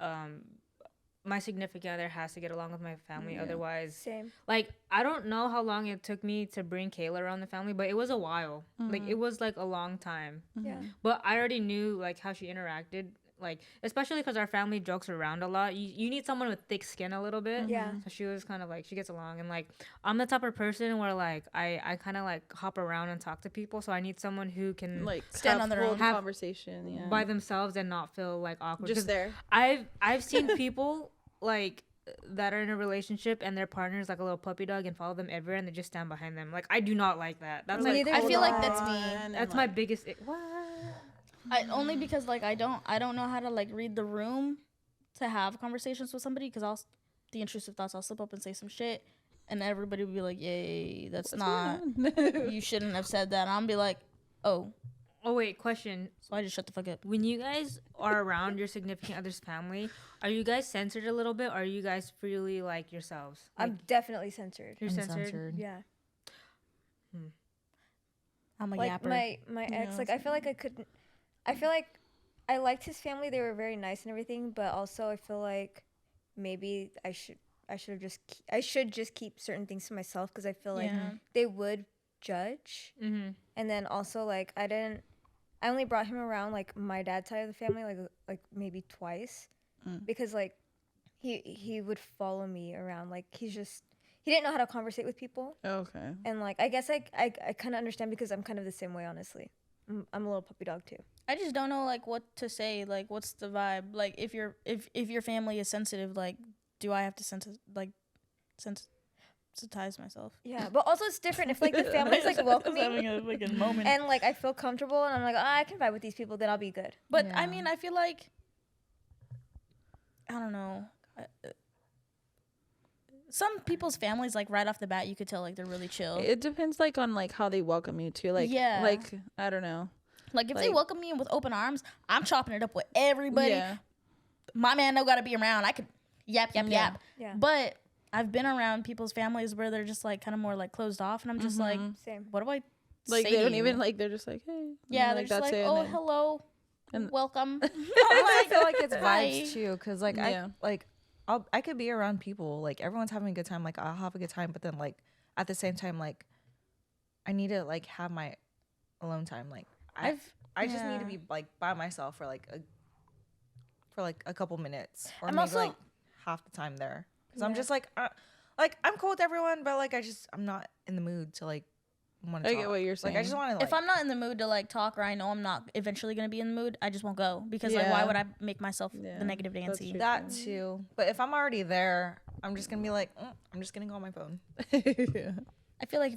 my significant other has to get along with my family. Yeah. Otherwise, Same. like I don't know how long it took me to bring Kayla around the family, but it was a while. Like it was like a long time. Yeah. But I already knew like how she interacted. Like especially because our family jokes around a lot. You need someone with thick skin a little bit. Yeah. So she was kind of like she gets along, and like I'm the type of person where like I kind of like hop around and talk to people. So I need someone who can like Stand have on their full own. Have- conversation. Yeah. by themselves and not feel like awkward. just 'Cause there. I've seen people like that are in a relationship and their partner's like a little puppy dog and follow them everywhere and they just stand behind them. Like I do not like that. That's like Neither I would feel like I. that's me. that's my biggest what? Only because like I don't know how to like read the room to have conversations with somebody, because the intrusive thoughts, I'll slip up and say some shit and everybody would be like, yay, that's not you shouldn't have said that, and I'll be like, oh, Oh wait, question. so I just shut the fuck up. When you guys are around your significant other's family, are you guys censored a little bit or are you guys freely like yourselves? Like, I'm definitely censored. you're censored? Yeah. I'm a Like yapper. my ex, Yeah. like I feel like I couldn't. I feel like I liked his family. They were very nice and everything, but also I feel like maybe I should just keep certain things to myself, because I feel like Yeah. they would judge. Mm-hmm. And then also like I only brought him around like my dad's side of the family like maybe twice, because like he would follow me around. Like he didn't know how to conversate with people. Okay. And like I guess I kind of understand, because I'm kind of the same way, honestly. I'm a little puppy dog too. I just don't know like what to say. Like, what's the vibe? Like, if your family is sensitive, like, do I have to sensitize myself? Yeah, but also it's different if like the family's like welcoming having a fucking moment. and like I feel comfortable and I'm like, I can vibe with these people, then I'll be good. But Yeah. I mean, I feel like, I don't know. Some people's families, like right off the bat, you could tell like they're really chill. It depends like on like how they welcome you too. Like Yeah. like I don't know. Like if they like- welcome me in with open arms, I'm chopping it up with everybody. Yeah. My man don't gotta be around. I could yap. Yeah. But I've been around people's families where they're just like kind of more like closed off, and I'm just like, Same. what do I Like say they to don't you? even like they're just like, hey. Yeah, and, they're just that's like, it, oh, and then- hello, and- welcome. I feel like it's Hi. vibes too, because like Yeah. I could be around people, like everyone's having a good time, like I'll have a good time, but then like at the same time, like I need to like have my alone time. Like I just need to yeah. be like by myself for like a couple minutes, or I'm maybe also- like half the time there, because I'm Yeah. just like I'm cool with everyone, but like I'm not in the mood to like want to I talk. get what you're saying. Like I just want to like If I'm not in the mood to like talk, or I know I'm not eventually gonna be in the mood, I just won't go, because like why Yeah. would I make myself Yeah, the negative that's Nancy? true. that too. But if I'm already there, I'm just gonna be like I'm just gonna go on my phone. I feel like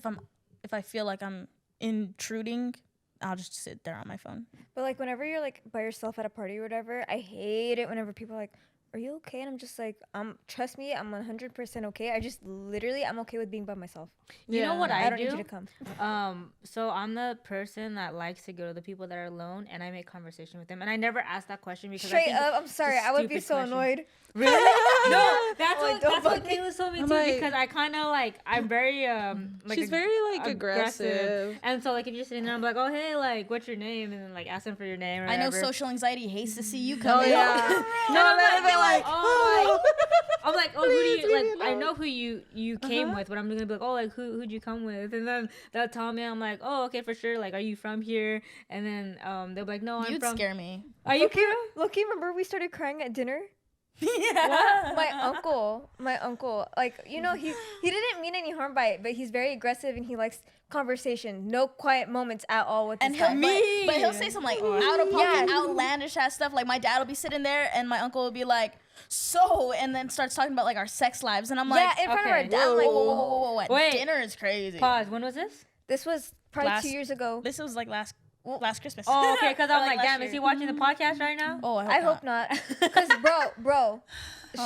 if I feel like I'm intruding, I'll just sit there on my phone. But like whenever you're like by yourself at a party or whatever, I hate it whenever people are like, are you okay? And I'm just like, trust me, I'm 100% okay. I'm okay with being by myself. You know what I don't do? need you to come. So I'm the person that likes to go to the people that are alone and I make conversation with them. And I never ask that question because I Straight think up, I'm sorry. it's a I would be stupid so question. annoyed. Really? No, that's Like, what don't that's what fucking- Kayla told me I'm too, like- because I kind of like I'm very like She's very like aggressive. and so like if you're sitting there, I'm like, oh hey, like what's your name, and then like ask them for your name. Or I know whatever. social anxiety hates to see you Oh coming. yeah. No, I'm then they're like, oh, I'm like, oh, who do Please you leave me like? I alone. know who you came with, but I'm gonna be like, oh, like who'd you come with? And then they'll tell me, I'm like, oh, okay, for sure. Like, are you from here? And then they'll be like, no, I'm You'd from. scare me. Are you Loki, from? Loki, remember we started crying at dinner? My uncle, like, you know, he didn't mean any harm by it, but he's very aggressive and he likes conversation, no quiet moments at all with And this guy. but he'll say some like out of pocket, outlandish ass stuff. Like my dad will be sitting there, and my uncle will be like, "So," and then starts talking about like our sex lives, and I'm like, in front of okay. our dad, I'm like, whoa. Wait. Dinner is crazy. Pause. When was this? this was probably 2 years ago. This was like last Christmas. Oh, okay. Because I'm Or, like, last damn, year. is he watching the podcast right now? Oh, I hope not. Because, bro,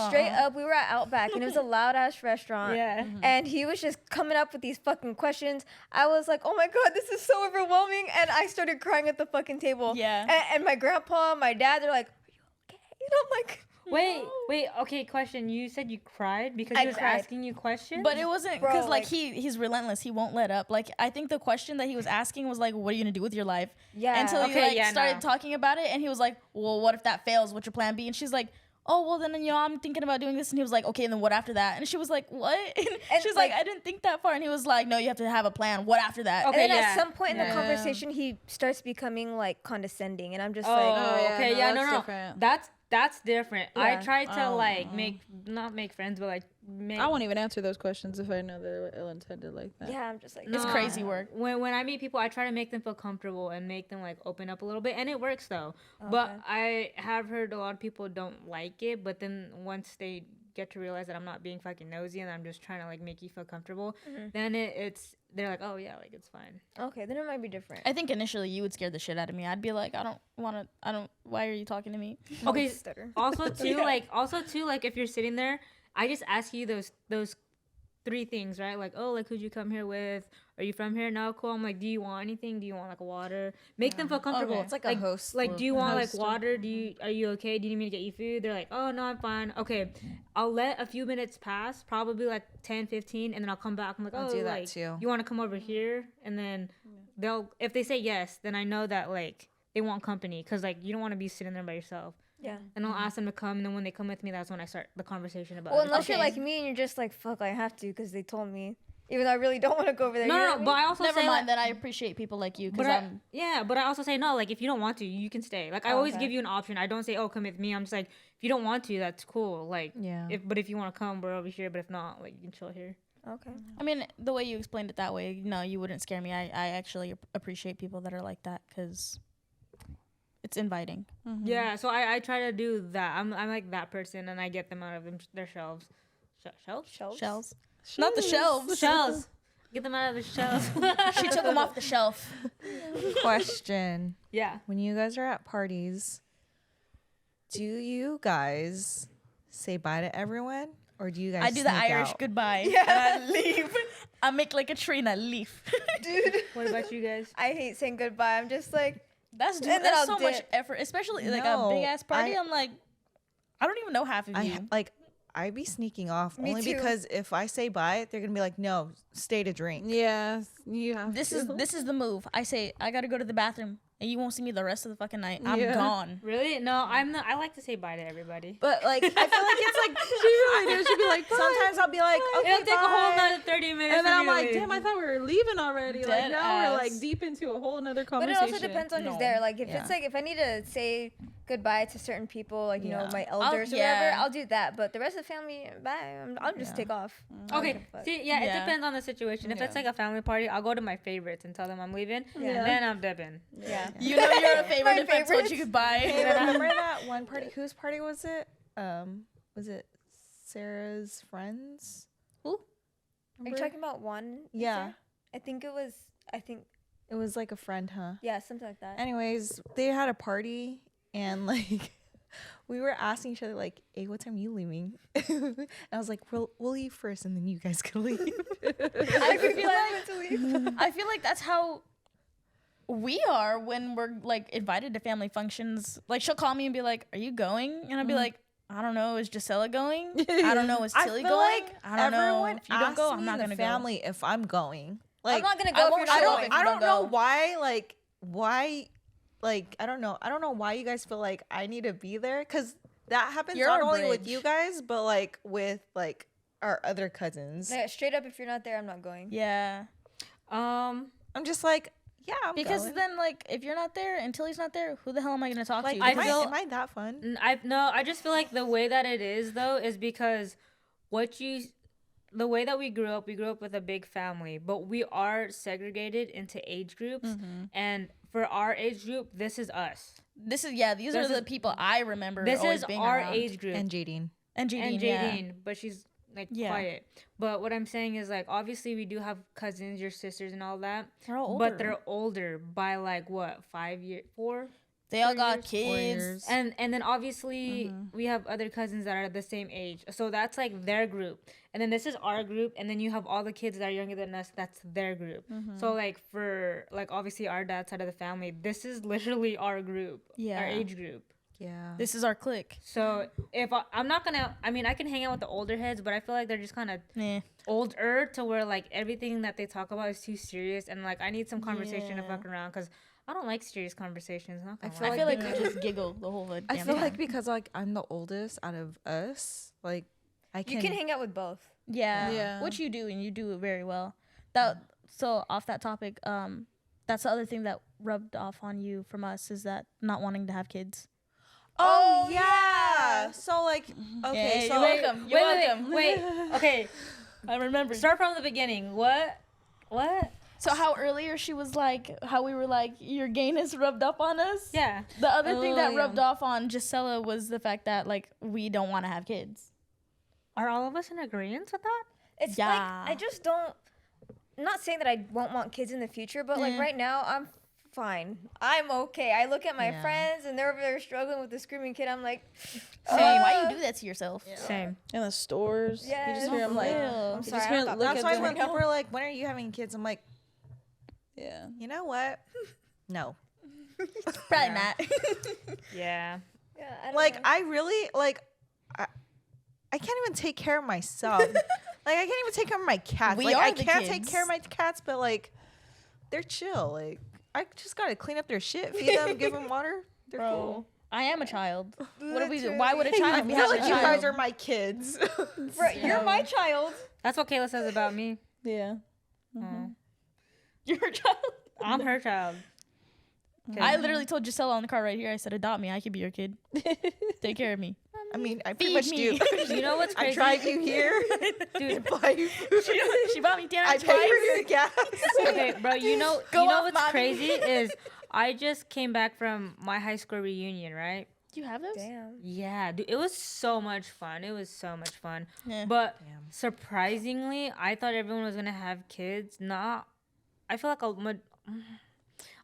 straight up, we were at Outback, and it was a loud-ass restaurant. Yeah. And he was just coming up with these fucking questions. I was like, oh my God, this is so overwhelming. And I started crying at the fucking table. Yeah. And my grandpa, my dad, they're like, are you okay? And I'm like, Wait. Okay, question. You said you cried because I he was cried. asking you questions? But it wasn't Bro, because like like- he's relentless. He won't let up. Like I think the question that he was asking was like, "What are you gonna do with your life?" yeah. Until he Okay, like yeah, started no. talking about it, and he was like, "Well, what if that fails? What's your plan B?" And she's like, "Oh, well then I'm thinking about doing this." And he was like, "Okay, and then what after that?" And she was like, "What?" And she's like, like- "I didn't think that far." And he was like, "No, you have to have a plan. What after that?" Okay. And then yeah. at some point in the Yeah. conversation, he starts becoming like condescending. And I'm just Oh, like, okay. no, Yeah, that's no. different. That's different. I Yeah. tried to Oh, like no. not make friends, but like make. I won't even answer those questions if I know they're ill intended like that. yeah, I'm just like, It's No. crazy work. When I meet people, I try to make them feel comfortable and make them like open up a little bit, and it works though. But I have heard a lot of people don't like it, but then once they get to realize that I'm not being fucking nosy and I'm just trying to like make you feel comfortable, then they're like, oh yeah, like it's fine. okay, then it might be different. I think initially you would scare the shit out of me. I'd be like, why are you talking to me? Okay. Stutter. Also too, like if you're sitting there, I just ask you those 3 things, right? Like, oh, like who'd you come here with? Are you from here? No, cool. I'm like, do you want anything? Do you want like water? Make them feel comfortable. Okay. It's like a host. Like, do you want like Host. water? Are you okay? Do you need me to get you food? They're like, oh no, I'm fine. Okay, I'll let a few minutes pass, probably like 10, 15, and then I'll come back. I'm like, I'll oh, do that like, too. you want to come over here? And then if they say yes, then I know that like they want company, because like you don't want to be sitting there by yourself. Yeah. And I'll ask them to come, and then when they come with me, that's when I start the conversation about Well, it. unless you're Okay. like me and you're just like, fuck, I have to because they told me. Even though I really don't want to go over there. No, you know no, what I mean? but I also Never say mind like, that I appreciate people like you but because but I also say no. Like if you don't want to, you can stay. Like I always okay. give you an option. I don't say, oh, come with me. I'm just like, if you don't want to, that's cool. Like Yeah. But if you want to come, we're over here. But if not, like you can chill here. Okay. I mean, the way you explained it that way, no, you wouldn't scare me. I actually appreciate people that are like that because it's inviting. Yeah. So I try to do that. I'm like that person, and I get them out of their shelves. Shelves. Shells. Not the shelves. Shells. Get them out of the shelves. She took them off the shelf. Question. Yeah. When you guys are at parties, do you guys say bye to everyone? Or do you guys I do the sneak Irish out? goodbye. Yeah. And I leave. I make like a tree and I leave. Dude, What about you guys? I hate saying goodbye. I'm just like, That's And then that's I'll so much dip. effort, especially like a No, big ass party. I- I'm like, I don't even know half of you. I be sneaking off Me only too. because if I say bye, they're gonna be like, no, stay to drink. Yes, you have This to. is the move. I say I gotta go to the bathroom, and you won't see me the rest of the fucking night. I'm Yeah. gone. Really? No, I'm not. I like to say bye to everybody. But like, I feel like it's like She really does. She'd be like, sometimes I'll be like, okay, It'll take a whole bye. nother 30 minutes. and then for I'm me to like, leave. damn, I thought we were leaving already. Like Dead now we're like ass. deep into a whole nother but it conversation. also depends on who's No. there. Like if Yeah. it's like if I need to say goodbye to certain people, like you know Yeah. my elders or yeah. whatever, I'll do that. But the rest of the family, bye. I'll just Yeah. take off. Okay. Fuck. See, yeah, it Yeah. depends on the situation. If it's Yeah. like a family party, I'll go to my favorites and tell them I'm leaving. Yeah. Then I'm dipping. Yeah. You know you're a favorite My if I told favorites. you goodbye. Hey, remember that one party? Whose party was it? Was it Sarah's friends? Are you Remember? talking about one? Yeah, I think it was. I think it was like a friend, huh? yeah, something like that. Anyways, they had a party and like we were asking each other like, "Hey, what time are you leaving?" And I was like, "We'll leave first, and then you guys can leave." I feel like that's how we are when we're like invited to family functions. Like she'll call me and be like, "Are you going?" And I'll be like, "I don't know. Is Jisela going? I don't know. Is I Tillie feel going? like I don't know. everyone If you don't go, asks I'm me not in the gonna family if I'm going. Like, I'm not gonna I go if won't you're show not up going. if you I don't don't know go. why. Like, why? Like, I don't know. I don't know why you guys feel like I need to be there, because that happens You're not our only with bridge. you guys, but like with like our other cousins. Yeah, straight up, if you're not there, I'm not going. Yeah. I'm just like, Yeah, I'm Because going. then, like, if you're not there and Tillie's not there, who the hell am I gonna talk Like, to? I am feel- am I that fun? I just feel like the way that it is though is because the way that we grew up with a big family, but we are segregated into age groups, and for our age group, this is us. These are the people I remember. This always is being our around. age group. And Jadine. And Jadine, Jadine, but she's like Yeah. quiet. But what I'm saying is like obviously we do have cousins, your sisters, and all that. They're all But older. they're older by like what 5 years, 4. They all 3 got years? 4 kids. years. And then obviously we have other cousins that are the same age. So that's like their group. And then this is our group. And then you have all the kids that are younger than us. That's their group. So like for like obviously our dad's side of the family, this is literally our group. Yeah. Our age group. Yeah. This is our clique. So if I'm not gonna, I mean, I can hang out with the older heads, but I feel like they're just kind of Nah. older to where like everything that they talk about is too serious. And like I need some conversation to Yeah. fuck around because I don't like serious conversations. Not gonna feel lie. I feel like we just giggle the whole damn I feel time. like because like I'm the oldest out of us, like I You can hang out with both. Yeah. Which you do, and you do it very well. So off that topic, that's the other thing that rubbed off on you from us is that not wanting to have kids. Oh yeah. So like okay, Yeah, so you're welcome. You're welcome. Wait. Okay. I remember. Start from the beginning. What? So how earlier she was like, how we were like, your gayness rubbed up on us. Yeah. The other thing that yeah. rubbed off on Jisela was the fact that like we don't want to have kids. Are all of us in agreement with that? It's Yeah. like I just don't. I'm not saying that I won't want kids in the future, but like right now I'm fine. I'm okay. I look at my Yeah. friends and they're over there struggling with the screaming kid. I'm like, Why you do that to yourself? Same. In the stores. You Yes. just hear them like, Real. I'm you sorry. just I hear don't got look that's at why them. when people are like, when are you having kids? I'm like, Yeah. you know what? No. Probably not. Yeah. yeah, I don't Like know. I really like I can't even take care of myself. Like I can't even take care of my cats. We like are I the can't take kids. care of my cats, but like they're chill. Like I just gotta clean up their shit, feed them, give them water. They're cool. I am a child. What do we do? Literally. Why would a I child be feel having like a you guys child? are my kids. Right, you're my child. That's what Kayla says about me. Yeah. Oh. You're a child. I'm her child. I literally told Jisela on the car right here. I said, "Adopt me. I could be your kid. Take care of me." I mean, I pretty Feed much me. do. You know what's I crazy? drive you here. Dude, buy you food. She bought me dinner I twice. pay for your gas. okay, bro, you know Go off, what's mommy. crazy is I just came back from my high school reunion, right? Do you have those? Damn. Yeah, dude, it was so much fun. It was so much fun. Yeah. But Damn. surprisingly, I thought everyone was gonna have kids. I feel like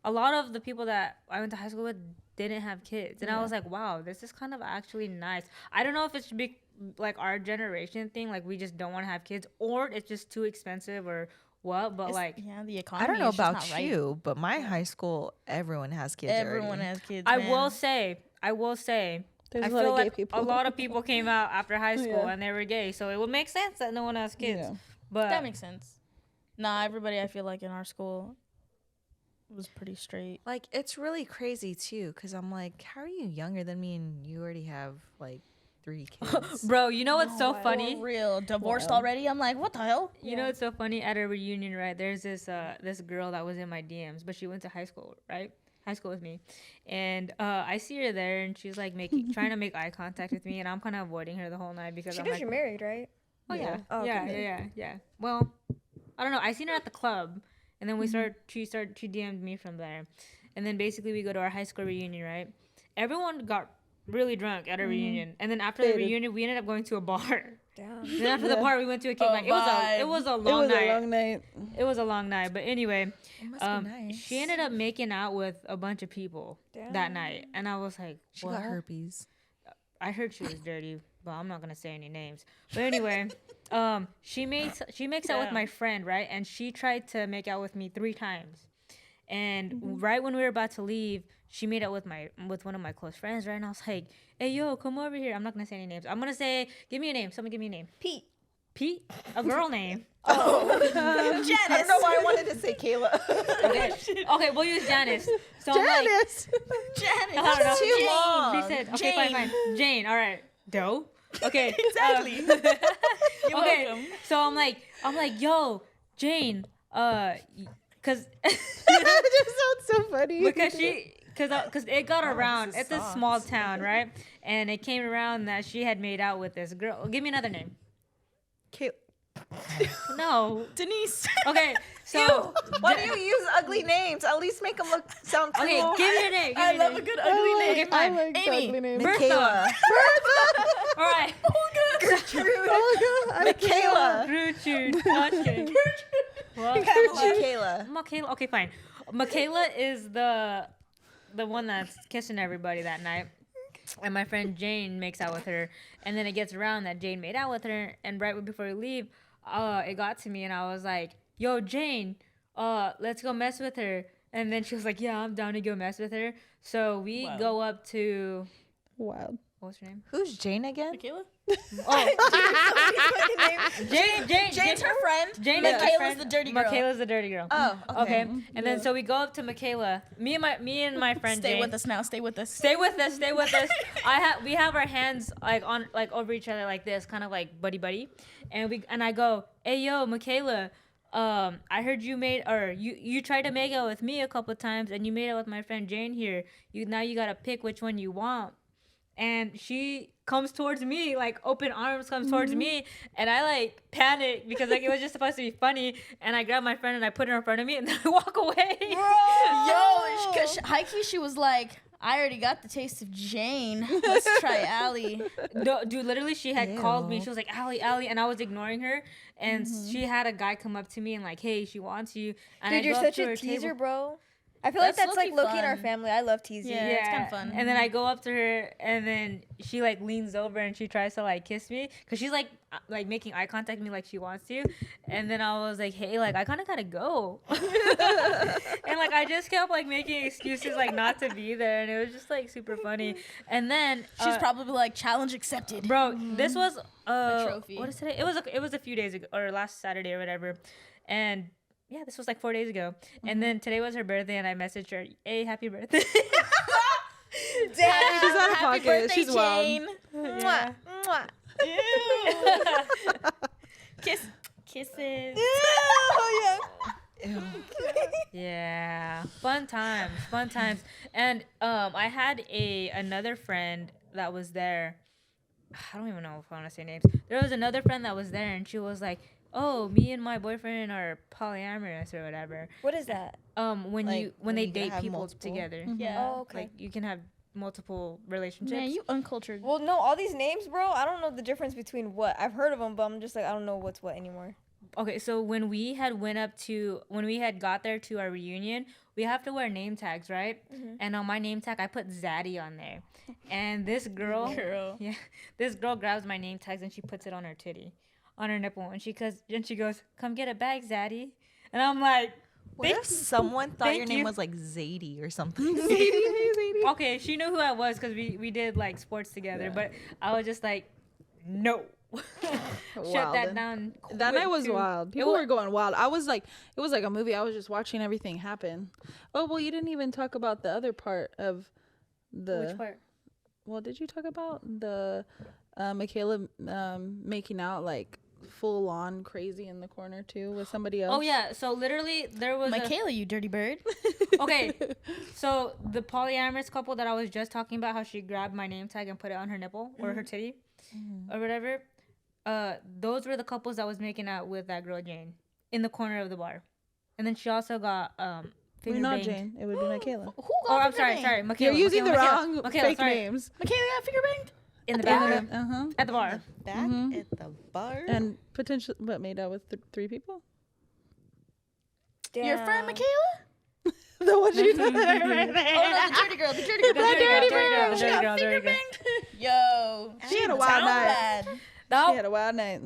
a lot of the people that I went to high school with didn't have kids, and I was like, wow, this is kind of actually nice. I don't know if it's big like our generation thing, like we just don't want to have kids, or it's just too expensive or what. But like, yeah, the economy. I don't know is just about not right. you, but my high school, everyone has kids. Everyone already. has kids. I man. will say, There's I a lot feel of gay like people. a lot of people came out after high school Yeah. and they were gay, so it would make sense that no one has kids. Yeah. But That makes sense. Nah, everybody I feel like in our school was pretty straight. Like it's really crazy too, because I'm like, how are you younger than me and you already have like 3 kids? bro, you know what's so No, funny? For real, divorced Wow. already. I'm like, what the hell? You know what's so funny? At a reunion, right? There's this girl that was in my DMs, but she went to high school, right? High school with me, and I see her there, and she's like trying to make eye contact with me, and I'm kind of avoiding her the whole night because She I'm knows like, you're married, right? oh yeah, Oh, yeah, okay. yeah. Well, I don't know. I seen her at the club, and then she DM'd me from there, and then basically we go to our high school reunion, right? Everyone got really drunk at a reunion, and then after the Faded. reunion, we ended up going to a bar. Damn. Then after the bar, we went to a kickback. It was a It long was night. a long night. It was a long night, but anyway, It must be nice. she ended up making out with a bunch of people that Damn. night, and I was like, She what? got herpes. I heard she was dirty, but I'm not gonna say any names. But anyway, she makes out with my friend, right? And she tried to make out with me 3 times, and right when we were about to leave, she made out with one of my close friends, right? And I was like, hey, yo, come over here. I'm not gonna say any names. I'm gonna say, give me a name. Someone give me a name. Pete. Pete, a girl name. Janice. I don't know why I wanted to say Kayla. Okay, we'll use Janice. So I'm like, Janice. Janice. I don't know. too Jane. long. She said, okay, Jane. fine. Jane, all right. Doe. Okay. Exactly. You're okay. welcome. So I'm like, yo, Jane, cause because It just sounds so funny. because it got around. this is It's a sauce. small town, right? And it came around that she had made out with this girl. Give me another name. No. Denise. Okay. So Why do you use ugly names? At least make them sound cool. okay, give me a name. I love a good ugly name. Okay, fine. I like Amy. ugly names. Michaela. All right. Michaela. Gertrude. No, I'm just kidding. What? Michaela. Michaela. Okay, fine. Michaela is the one that's kissing everybody that night. And my friend Jane makes out with her. And then it gets around that Jane made out with her. And right before we leave, it got to me. And I was like, yo, Jane, let's go mess with her. And then she was like, yeah, I'm down to go mess with her. So we go up to... Wild. What's her name? Who's Jane again? Michaela? Oh, Jane's her friend. Jane is my Michaela's friend. the dirty girl. Michaela's the dirty girl. Oh, Okay. And then so we go up to Michaela. Me and my friend Stay Jane. with us now. Stay with us. Stay with us. We have our hands like on like over each other like this, kind of like buddy. And I go, hey yo, Michaela, I heard you tried to make out with me a couple of times, and you made out with my friend Jane here. You gotta pick which one you want. And she comes towards me, like open arms comes towards me, and I like panic because like it was just supposed to be funny. And I grab my friend and I put her in front of me, and then I walk away. Yo, because high-key she was like, I already got the taste of Jane. Let's try Allie. No, dude, literally, she had called me. She was like, Allie, and I was ignoring her. And she had a guy come up to me and like, hey, she wants you. And Dude, I you're go up such to a her teaser, table. bro. I feel like That's that's like low-key Loki in our fun. family. I love teasing. Yeah, it's kind of fun. And then I go up to her, and then she like leans over and she tries to like kiss me because she's like making eye contact with me like she wants to. And then I was like, hey, like I kind of gotta go. And like I just kept like making excuses like not to be there, and it was just like super funny. And then she's probably like, challenge accepted. bro, this was A trophy. what is today? It was a few days ago or last Saturday or whatever, and. Yeah, this was like 4 days ago. And then today was her birthday, and I messaged her, hey, happy birthday. Damn, she's out of Happy pocket. birthday, She's Jane. wild. Yeah. Mwah. Kisses. Yeah, fun times. And I had another friend that was there. I don't even know if I want to say names. There was another friend that was there, and she was like, oh, me and my boyfriend are polyamorous or whatever. What is that? When Like, when they you can date have people multiple? together. Yeah. Oh, okay. Like you can have multiple relationships. Man, you uncultured. Well, no, all these names, bro. I don't know the difference between what I've heard of them, but I'm just like I don't know what's what anymore. Okay, so when we had got there to our reunion, we have to wear name tags, right? And on my name tag, I put Zaddy on there. And this girl, this girl grabs my name tags and she puts it on her titty, on her nipple, and she goes, "Come get a bag, Zaddy." And I'm like, What if someone thought your thank name you. was like Zadie or something? okay, she knew who I was because we did like sports together, but I was just like, no. Shut that down. That night quick, was too. wild. People were going wild. I was like, it was like a movie. I was just watching everything happen. Oh, well, you didn't even talk about the other part of the. Which part? Well, did you talk about the Michaela making out like full on crazy in the corner too with somebody else? Oh yeah. So literally, there was Michaela, you dirty bird. Okay, so the polyamorous couple that I was just talking about, how she grabbed my name tag and put it on her nipple or her titty or whatever. Those were the couples that was making out with that girl Jane in the corner of the bar, and then she also got finger not banged. Jane. It would be Michaela. Who Oh, got I'm sorry, finger banged? Michaela. You're using Michaela, the Michaela, wrong Michaela, fake sorry. names. Michaela got finger banged? In the back Uh-huh. at the bar. Back at the bar. And potentially, what, made out with three people? Damn. Your friend Michaela? The one she did. Oh no, the dirty girl. The dirty girl. dirty girl, She dirty got girl, finger dirty girl. banged. Yo, She had a wild down night. bad. She had a wild night.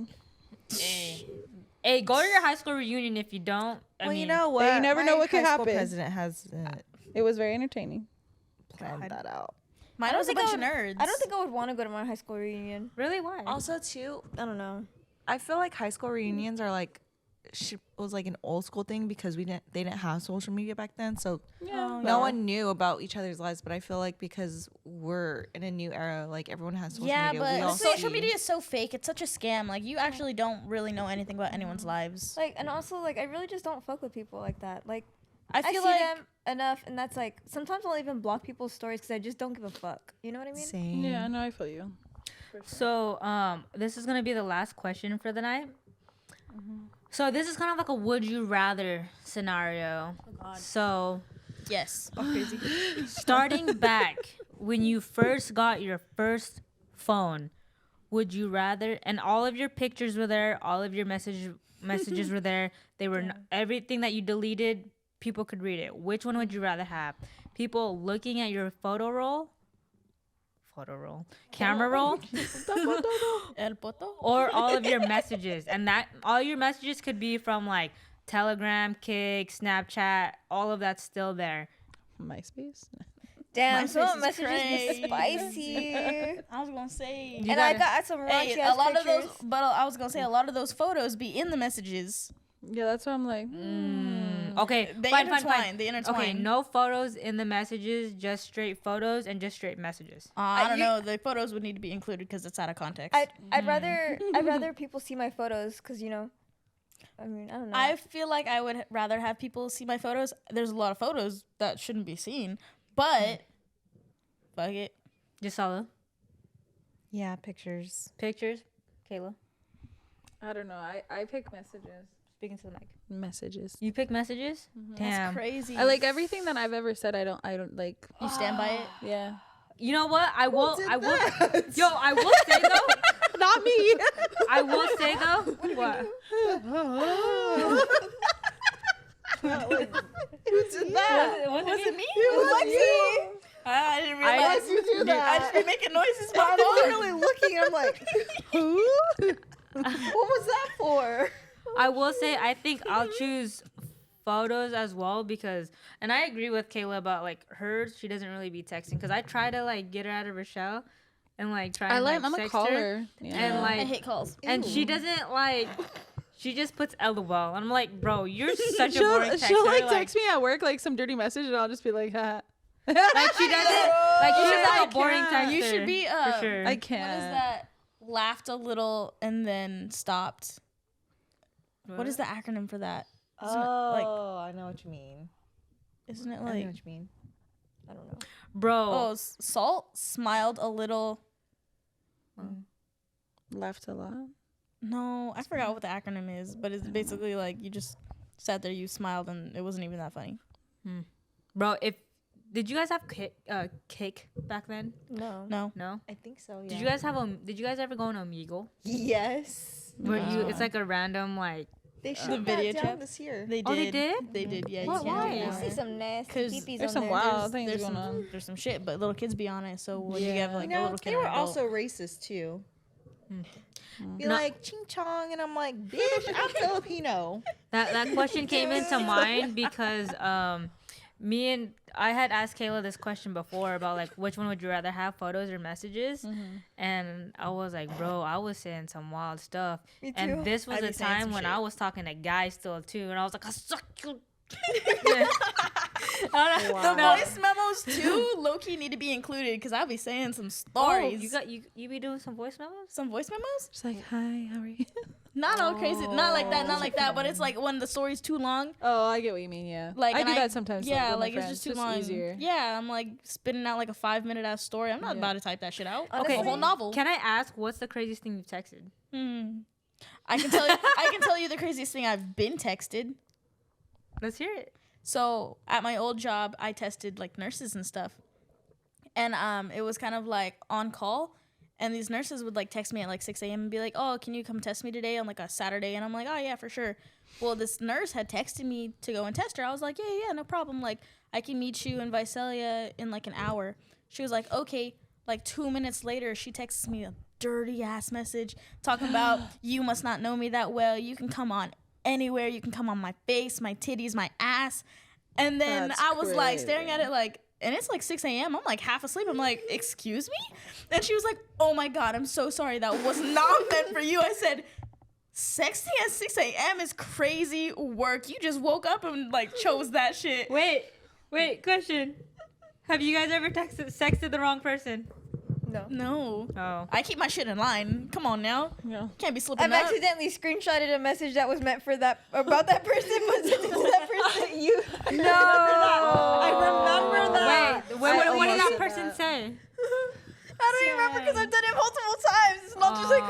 Hey, go to your high school reunion if you don't. I Well, mean, you know what? you never know My what could high school happen. President has It was very entertaining. planned that out. Mine was a bunch of nerds. I don't think I would want to go to my high school reunion. really, why? Also, too, I don't know. I feel like high school reunions are like was like an old school thing because they didn't have social media back then, so Yeah. no one knew about each other's lives. But I feel like because we're in a new era, like everyone has social Yeah, media. We but all social see. media is so fake. It's such a scam. Like, you actually don't really know anything about anyone's lives. Like, and also, like, I really just don't fuck with people like that. Like, I I feel see like them enough, and that's like sometimes I'll even block people's stories because I just don't give a fuck. You know what I mean? Same. Yeah, no, I feel you. So, this is gonna be the last question for the night. So this is kind of like a would you rather scenario. So, yes. Oh, crazy. starting back when you first got your first phone, would you rather? And all of your pictures were there, all of your messages were there. They were everything that you deleted. People could read it. Which one would you rather have? People looking at your camera roll, El poto. or all of your messages, and that all your messages could be from like Telegram, Kik, Snapchat, all of that's still there. MySpace. Damn, My some face is messages crazy. be spicy. I was gonna say. You And I gotta- got some Hey, raunchy a ass lot of pictures. those, but I was gonna say a lot of those photos be in the messages. Yeah, that's what I'm like. Okay, They fine. intertwine. They intertwine. Okay, no photos in the messages, just straight photos and just straight messages. I don't know. The photos would need to be included because it's out of context. I'd rather people see my photos because I mean I don't know. I feel like I would rather have people see my photos. There's a lot of photos that shouldn't be seen, but fuck it. Jisela, Yeah, pictures. pictures. Kayla, I don't know. I pick messages. speaking to the mic. Messages. You pick messages? That's Damn. crazy. I like everything that I've ever said. I don't like. You stand by it. Yeah. You know what? I will. did I will. that? Yo, I will say though. Not me. I will say though. What? Who did that? Was it me? It was you. I didn't I- realize You do I that. just been making noises. I'm My phone. literally looking. I'm like, who? What was that for? I will say I think I'll choose photos as well because, and I agree with Kayla about like hers. She doesn't really be texting because I try to like get her out of her shell and like try. And, like, I'm a text her, caller. Yeah. and I like, hate calls. and she doesn't like. She just puts LOL. I'm like, bro, you're such a she'll, boring texter. she'll like text me at work like some dirty message and I'll just be like, ha. Like she doesn't. Like she's Yeah, like I a boring can't. texter. You should be for sure. I can't. What is that? Laughed a little and then stopped. What is the acronym for that? Isn't it like? I know what you mean. Isn't it I know like? what you mean. I don't know. bro? Oh, Salt smiled a little. Laughed a lot. No, I forgot what the acronym is, but it's basically like you just sat there, you smiled, and it wasn't even that funny. Bro, did you guys have cake back then? No. No. No. I think so. Yeah. Did you guys have Did you guys ever go on Omegle? Yes. Where it's like a random like. They shut The that video down chat? this year. They did. Oh, they did? They did. Yeah. What? You can't do it Why? I now. see some nasty 'Cause peepees There's on some there. wild things There's going some, on. there's some shit, but little kids be on it. So when you get like You a know, little kid, they or were adult- also racist too. Be No. like ching chong, and I'm like, bitch, I'm Filipino. That question came into mind because I had asked Kayla this question before about like which one would you rather have, photos or messages, and I was like, bro, I was saying some wild stuff, Me too. and this was I'd a be saying time some when shit. I was talking to guys still too, and I was like, I suck you. The voice memos too, low key need to be included because I'll be saying some stories. You be doing some voice memos? some voice memos? Just like, hi, how are you? Not all crazy, not like that. But it's like when the story's too long. Oh, I get what you mean. Yeah. Like I and do that sometimes. Yeah, with my like it's friends. just too long. Easier. Yeah, I'm like spitting out like a 5-minute ass story. I'm not about to type that shit out. Honestly, a whole novel. Can I ask what's the craziest thing you've texted? I can tell you. I can tell you the craziest thing I've been texted. Let's hear it. So at my old job, I tested like nurses and stuff, and it was kind of like on call. And these nurses would like text me at like 6 a.m. and be like, "Oh, can you come test me today on like a Saturday?" And I'm like, "Oh yeah, for sure." Well, this nurse had texted me to go and test her. I was like, "Yeah, no problem. Like I can meet you in Visalia in like an hour." She was like, "Okay." Like 2 minutes later, she texts me a dirty ass message talking about you must not know me that well. You can come on anywhere. You can come on my face, my titties, my ass. And then That's I was like staring crazy. at it like, and it's like 6 a.m. I'm like half asleep. I'm like, excuse me? And she was like, oh my God, I'm so sorry. That was not meant for you. I said, Sexting at 6 a.m. is crazy work. You just woke up and like chose that shit. Wait, question. Have you guys ever sexted the wrong person? No. Oh. I keep my shit in line. Come on now. Yeah. Can't be slipping I've up. accidentally screenshotted a message that was meant for that about that person, but sent it to that person. You. No. I remember that. Wait, what did almost that did person that. say? I don't remember because I've done it multiple times. It's not just like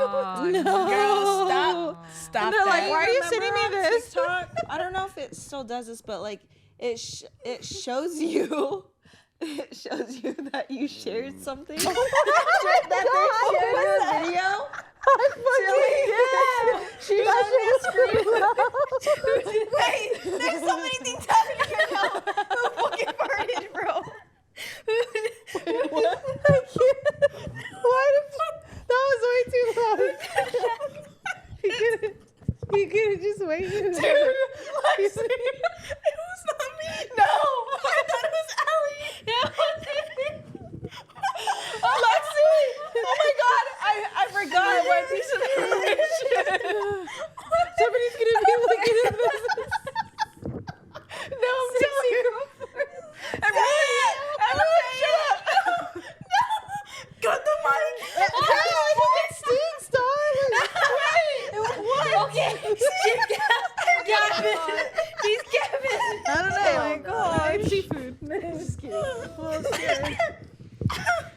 No. Girl, stop And they're like, that. why are you Remember sending me on this? TikTok? I don't know if it still does this, but like it shows you. It shows you that you shared something. That they shared your video. She got me a screen. wait, there's so many things happening here now. Who fucking farted, bro? What? I can't. Why did that was way too loud. You could have just waited. Dude, Lexie, it was not me. No, I thought it was Allie. Lexie! Oh my god, I forgot one piece of information. Somebody's gonna be looking at this. No, I'm telling you. Everyone shut up. Got the mic. It stinks, darling. What? Okay. Gavin. He's Gavin. I don't know. Oh my god. It's seafood. Just kidding.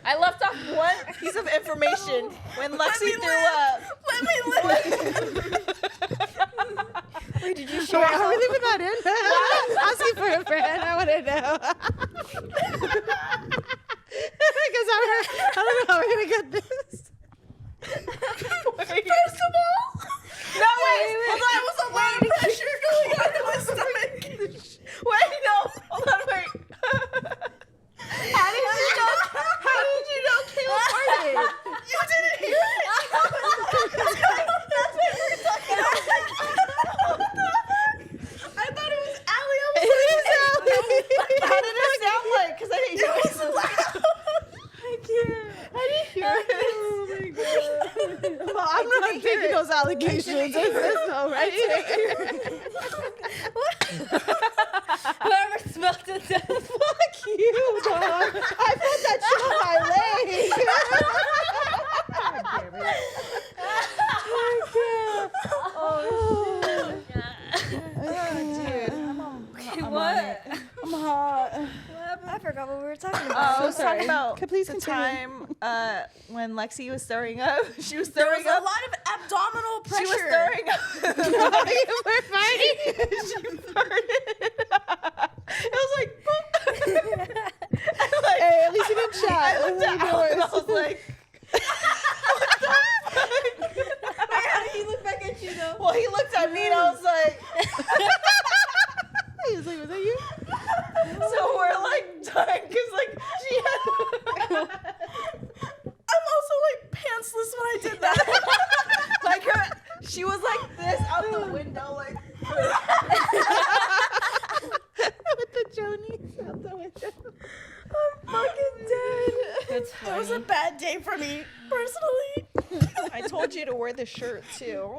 I left off one piece of information when Lexie threw up. Let me live. Wait, did you So share? are we leaving that in? Asking for a friend. I want to know. Because I don't know how we're going to get this. First of all, No, wait. hold on, it was a lot of pressure going on in my stomach. Wait, no. Hold on, wait. How did you know Kayla farted? You didn't hear it. I thought it was Allie. I was like, How did it sound like? Because I didn't hear it was loud. I didn't hear it. Well, I'm not taking those allegations. It's this though, right? Whoever smelled it said, Fuck you, dog. I felt that shit on my leg. what? I'm hot. I forgot what we were talking about. I was talking about Please the continue. time when Lexie was throwing up. She was There throwing was a up. lot of abdominal pressure. She was throwing up. We're fighting. She farted. It was like, boop. Like, Hey, at least you didn't chat. I looked at Alan and I was like, How did he look back at you though? well, he looked at me and I was like, He was like, was that you? so we're like done because like she had. I'm also like pantsless when I did that. Like she was like this out the window, like. With the Jonies out the window. I'm fucking dead. That's It was a funny. bad day for me, personally. I told you to wear the shirt too.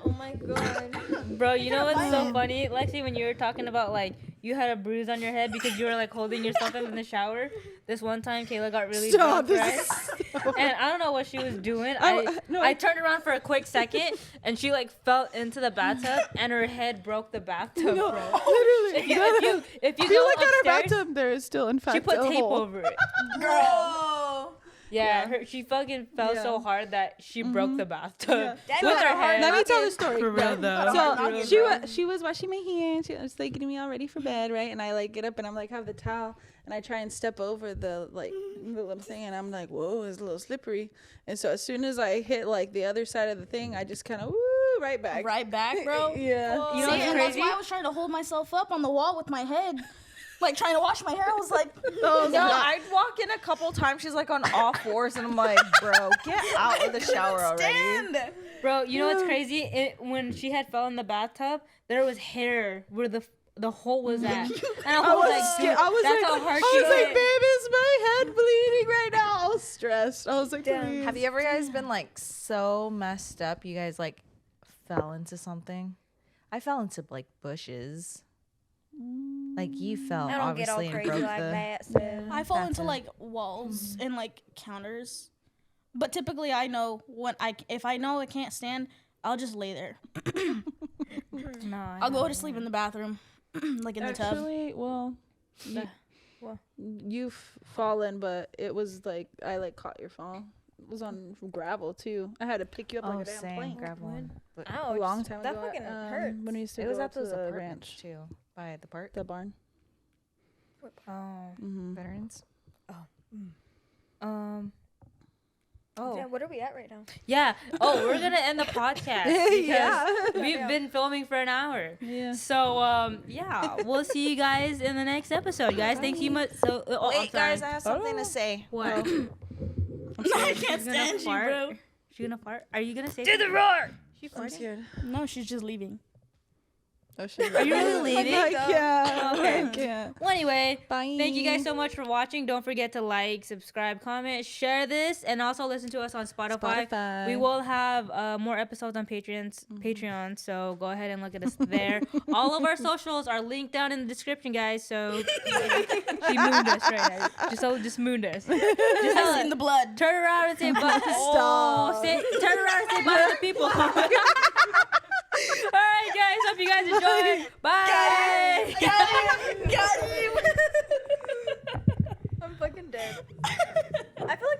Oh my god. Bro, you know what's so funny, Lexie, when you were talking about like you had a bruise on your head because you were like holding yourself up in the shower. This one time, Kayla got really Stop, drunk, this right? is And I don't know what she was doing. no, I turned around for a quick second, and she like fell into the bathtub, and her head broke the bathtub, bro. literally. If you If you go look at her upstairs, bathtub, there is still, in fact, she put a tape hole. over it. Girl. Yeah, she fucking fell so hard that she broke the bathtub That with was her a hard head. Let me tell the story. For real though. So she was washing my hands. She was like getting me all ready for bed, right? And I like get up and I'm like have the towel and I try and step over the like the little thing and I'm like, whoa, it's a little slippery. And so as soon as I hit like the other side of the thing, I just kind of right back. Right back, bro. Yeah. You know See, what's and that's crazy? why I was trying to hold myself up on the wall with my head. Like trying to wash my hair. I was like, No, I'd walk in a couple times. She's like on all fours, and I'm like, bro, get out of the shower already. stand. Bro, you know what's crazy? When she had fell in the bathtub, there was hair where the hole was at. And I was like, scared. dude, I was that's like, how hard I she was like, hit. babe, is my head bleeding right now? I was stressed. I was like, Damn. please. Have you ever guys been like so messed up? You guys like fell into something. I fell into like bushes. Like you fell I don't get all obviously and crazy broke like the. that. So. I fall That's into it. like walls and like counters, but typically I know if I know I can't stand, I'll just lay there. No, I'll go to sleep in the bathroom, like in the tub. Actually, well, Well. you've fallen, but it was like I like caught your fall. It was on gravel too. I had to pick you up like a damn plane. Grab one. But Ouch. A long time that ago. fucking hurts. When we used to it was go at to those the apartments ranch, too, by the park. the barn. Oh. Mm-hmm. Veterans. Oh. Yeah, what are we at right now? Yeah. Oh, we're gonna end the podcast because Yeah. we've been filming for an hour. Yeah. So yeah, we'll see you guys in the next episode, guys. Thank you much. So I'm Wait, sorry. guys, I have something to say. What? I can't She's gonna stand you, fart? bro. She gonna fart? Are you gonna say? Do the roar. She I'm farting? scared. No, she's just leaving. Oh, shit. Are you really leaving? I can't. Okay. I can't. Well, anyway, Bye. thank you guys so much for watching. Don't forget to like, subscribe, comment, share this, and also listen to us on Spotify. We will have more episodes on Patreon, so go ahead and look at us there. All of our socials are linked down in the description, guys. So she mooned us right now. Just mooned us. I seen the blood. Turn around and say bye. Stop. Turn around and say bye to the people. All right, guys. Hope you guys enjoy. Bye.